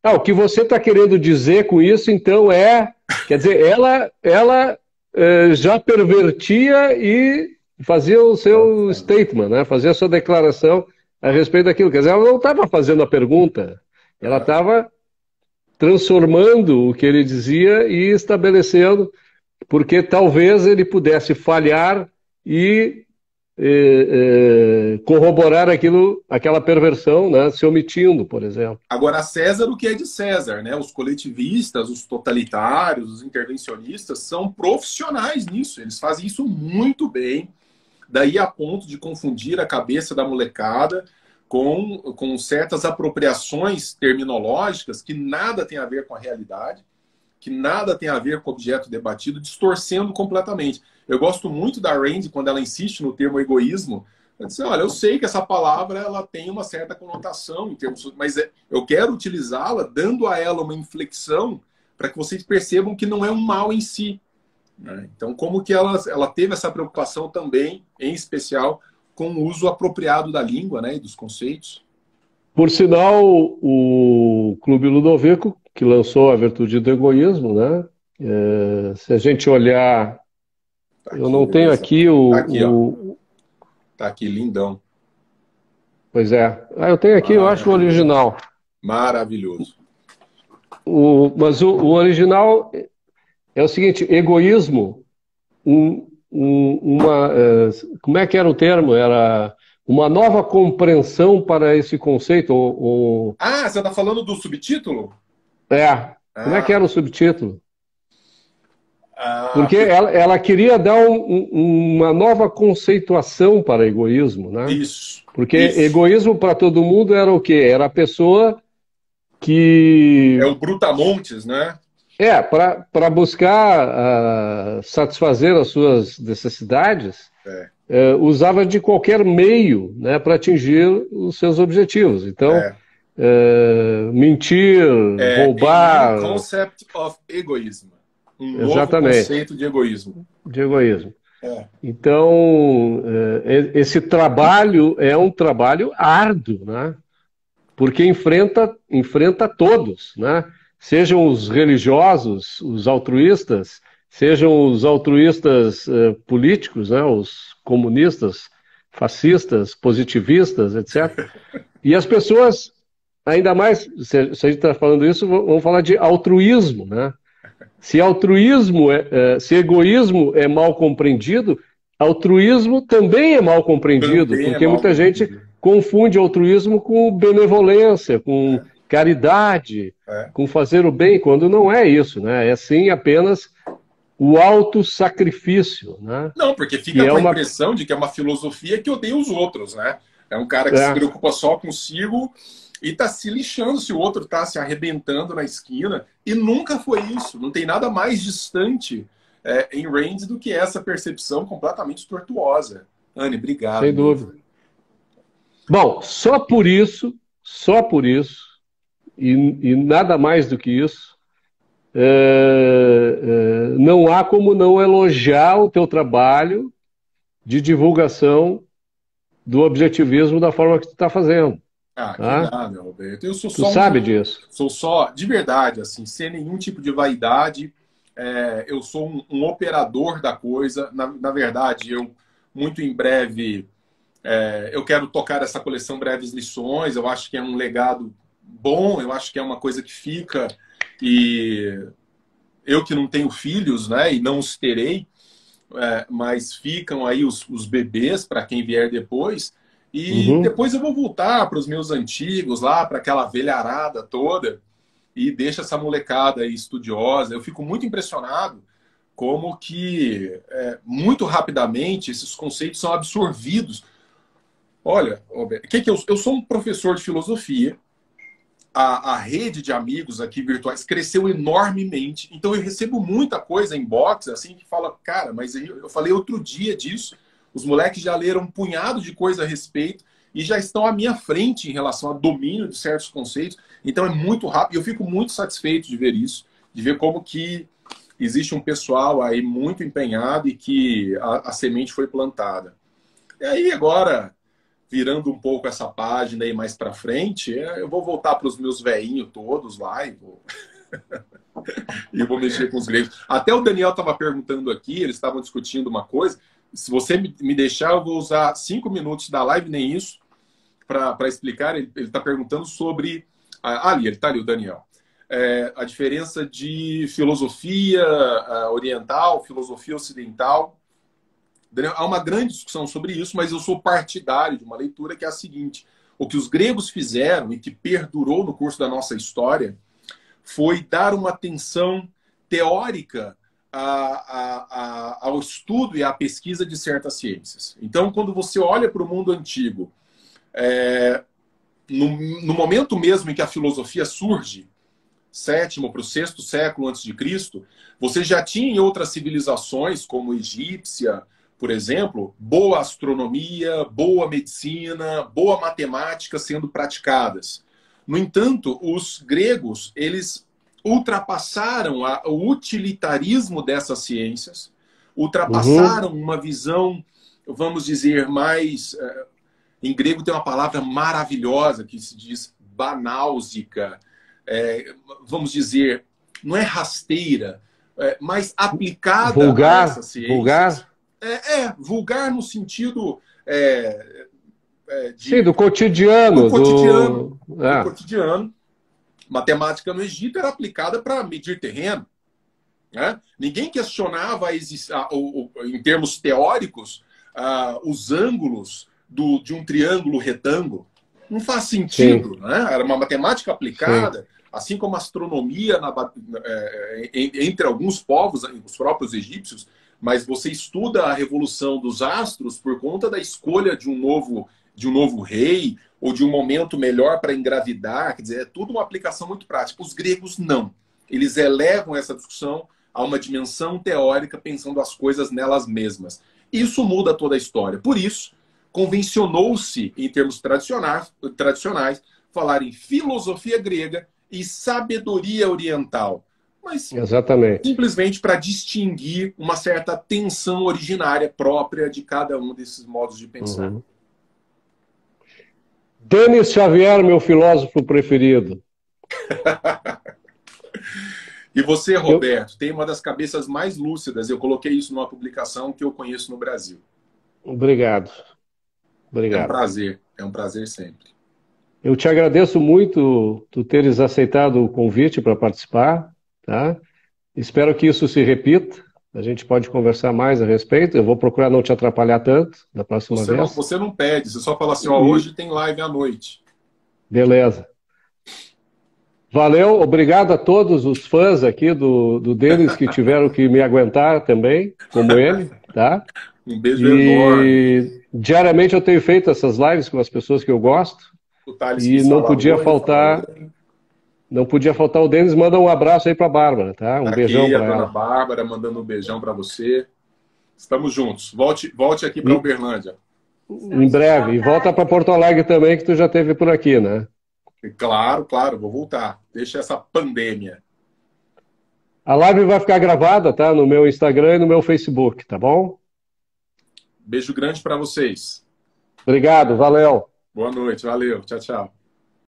S1: o que você está querendo dizer com isso, então quer dizer, ela já pervertia e fazia o seu statement, né? Fazia a sua declaração a respeito daquilo. Quer dizer, ela não estava fazendo a pergunta, ela estava transformando o que ele dizia e estabelecendo, porque talvez ele pudesse falhar e corroborar aquela perversão, né, se omitindo, por exemplo.
S2: Agora, César, o que é de César, né? Os coletivistas, os totalitários, os intervencionistas são profissionais nisso. Eles fazem isso muito bem. Daí a ponto de confundir a cabeça da molecada com certas apropriações terminológicas que nada tem a ver com a realidade, que nada tem a ver com o objeto debatido, distorcendo completamente. Eu gosto muito da Rand quando ela insiste no termo egoísmo. Ela diz, olha, eu sei que essa palavra ela tem uma certa conotação, em termos, mas eu quero utilizá-la dando a ela uma inflexão para que vocês percebam que não é um mal em si. Né? Então, como que ela teve essa preocupação também, em especial, com o uso apropriado da língua, né, e dos conceitos.
S1: Por sinal, o Clube Ludovico, que lançou a Virtude do Egoísmo, né? Se a gente olhar,
S2: Tá aqui,
S1: eu não tenho aqui
S2: tá aqui, ó. Tá aqui, lindão.
S1: Pois é. Eu tenho aqui, eu acho o original.
S2: Maravilhoso.
S1: Mas o original é o seguinte, egoísmo, como é que era o termo? Era uma nova compreensão para esse conceito.
S2: Você está falando do subtítulo?
S1: Como é que era o subtítulo? Porque ela queria dar uma nova conceituação para egoísmo, né?
S2: Isso.
S1: Porque egoísmo para todo mundo era o quê? Era a pessoa que...
S2: É o brutamontes, né?
S1: Para buscar satisfazer as suas necessidades, usava de qualquer meio, né, para atingir os seus objetivos. Então, mentir, roubar...
S2: A new concept of egoism. Novo
S1: Exatamente.
S2: Conceito de egoísmo.
S1: De egoísmo. Então, esse trabalho é um trabalho árduo, né? Porque enfrenta todos, né? Sejam os religiosos, os altruístas, sejam os altruístas políticos, né? Os comunistas, fascistas, positivistas, etc. E as pessoas, ainda mais, se a gente está falando isso, vamos falar de altruísmo, né? Se egoísmo é mal compreendido, altruísmo também é mal compreendido, porque muita gente confunde altruísmo com benevolência, com caridade, com fazer o bem, quando não é isso, né? É sim apenas o autossacrifício, né?
S2: Não, porque fica com a impressão de que é uma filosofia que odeia os outros, né? É um cara que se preocupa só consigo e tá se lixando se o outro tá se arrebentando na esquina. E nunca foi isso. Não tem nada mais distante em Rand do que essa percepção completamente tortuosa. Anne, obrigado.
S1: Sem dúvida. Bom, só por isso, e nada mais do que isso, não há como não elogiar o teu trabalho de divulgação do objetivismo da forma que tu está fazendo.
S2: Que nada, Roberto. Eu sou
S1: tu sabe disso.
S2: Sou só, de verdade, assim, sem nenhum tipo de vaidade, eu sou um operador da coisa. Na verdade, eu, muito em breve, eu quero tocar essa coleção Breves Lições. Eu acho que é um legado bom, eu acho que é uma coisa que fica. E eu que não tenho filhos, né, e não os terei, mas ficam aí os bebês para quem vier depois. E depois eu vou voltar para os meus antigos lá, para aquela velharada toda, e deixa essa molecada aí estudiosa. Eu fico muito impressionado como que muito rapidamente esses conceitos são absorvidos. Olha, Roberto, eu sou um professor de filosofia, a rede de amigos aqui virtuais cresceu enormemente, então eu recebo muita coisa em box, assim, que fala, cara, mas eu falei outro dia disso, os moleques já leram um punhado de coisa a respeito e já estão à minha frente em relação ao domínio de certos conceitos, então é muito rápido, e eu fico muito satisfeito de ver isso, de ver como que existe um pessoal aí muito empenhado e que a semente foi plantada. E aí agora, virando um pouco essa página aí mais para frente, eu vou voltar para os meus velhinhos todos lá e vou mexer com os gregos. Até o Daniel estava perguntando aqui, eles estavam discutindo uma coisa. Se você me deixar, eu vou usar 5 minutos da live, nem isso, para explicar. Ele está perguntando sobre... ele está ali, o Daniel. A diferença de filosofia oriental, filosofia ocidental. Há uma grande discussão sobre isso, mas eu sou partidário de uma leitura que é a seguinte: o que os gregos fizeram e que perdurou no curso da nossa história foi dar uma atenção teórica ao estudo e à pesquisa de certas ciências. Então, quando você olha para o mundo antigo, no momento mesmo em que a filosofia surge, sétimo para o sexto século antes de Cristo, você já tinha em outras civilizações, como egípcia, por exemplo, boa astronomia, boa medicina, boa matemática sendo praticadas. No entanto, os gregos, eles ultrapassaram o utilitarismo dessas ciências, ultrapassaram uma visão, vamos dizer, mais... Em grego tem uma palavra maravilhosa que se diz banáusica, vamos dizer, não é rasteira, mas aplicada
S1: vulgar,
S2: a essas ciências.
S1: Vulgar?
S2: Vulgar no sentido
S1: sim, do cotidiano.
S2: Do cotidiano. Matemática no Egito era aplicada para medir terreno. Né? Ninguém questionava, em termos teóricos, os ângulos de um triângulo retângulo. Não faz sentido. Né? Era uma matemática aplicada, sim, assim como a astronomia entre alguns povos, os próprios egípcios, mas você estuda a revolução dos astros por conta da escolha de um novo rei ou de um momento melhor para engravidar. Quer dizer, é tudo uma aplicação muito prática. Os gregos não. Eles elevam essa discussão a uma dimensão teórica, pensando as coisas nelas mesmas. Isso muda toda a história. Por isso, convencionou-se, em termos tradicionais, falar em filosofia grega e sabedoria oriental. Mas
S1: exatamente,
S2: simplesmente para distinguir uma certa tensão originária própria de cada um desses modos de pensar.
S1: Denis Xavier, meu filósofo preferido.
S2: E você, Roberto, tem uma das cabeças mais lúcidas. Eu coloquei isso numa publicação que eu conheço no Brasil.
S1: Obrigado. Obrigado.
S2: É um prazer sempre.
S1: Eu te agradeço muito tu teres aceitado o convite para participar, tá? Espero que isso se repita. A gente pode conversar mais a respeito. Eu vou procurar não te atrapalhar tanto da próxima vez.
S2: Você não pede, você só fala assim, ó, hoje tem live à noite.
S1: Beleza. Valeu, obrigado a todos os fãs aqui do Denis que tiveram que me aguentar também, como ele, tá?
S2: Um beijo enorme.
S1: Diariamente eu tenho feito essas lives com as pessoas que eu gosto. E não podia faltar... Não podia faltar o Denis. Manda um abraço aí para a Bárbara, tá? Um beijão para ela.
S2: A dona Bárbara mandando um beijão para você. Estamos juntos. Volte aqui para Uberlândia.
S1: Em breve. E volta para Porto Alegre também, que tu já esteve por aqui, né?
S2: Claro, vou voltar. Deixa essa pandemia.
S1: A live vai ficar gravada, tá? No meu Instagram e no meu Facebook, tá bom?
S2: Beijo grande para vocês.
S1: Obrigado, valeu.
S2: Boa noite, valeu. Tchau, tchau.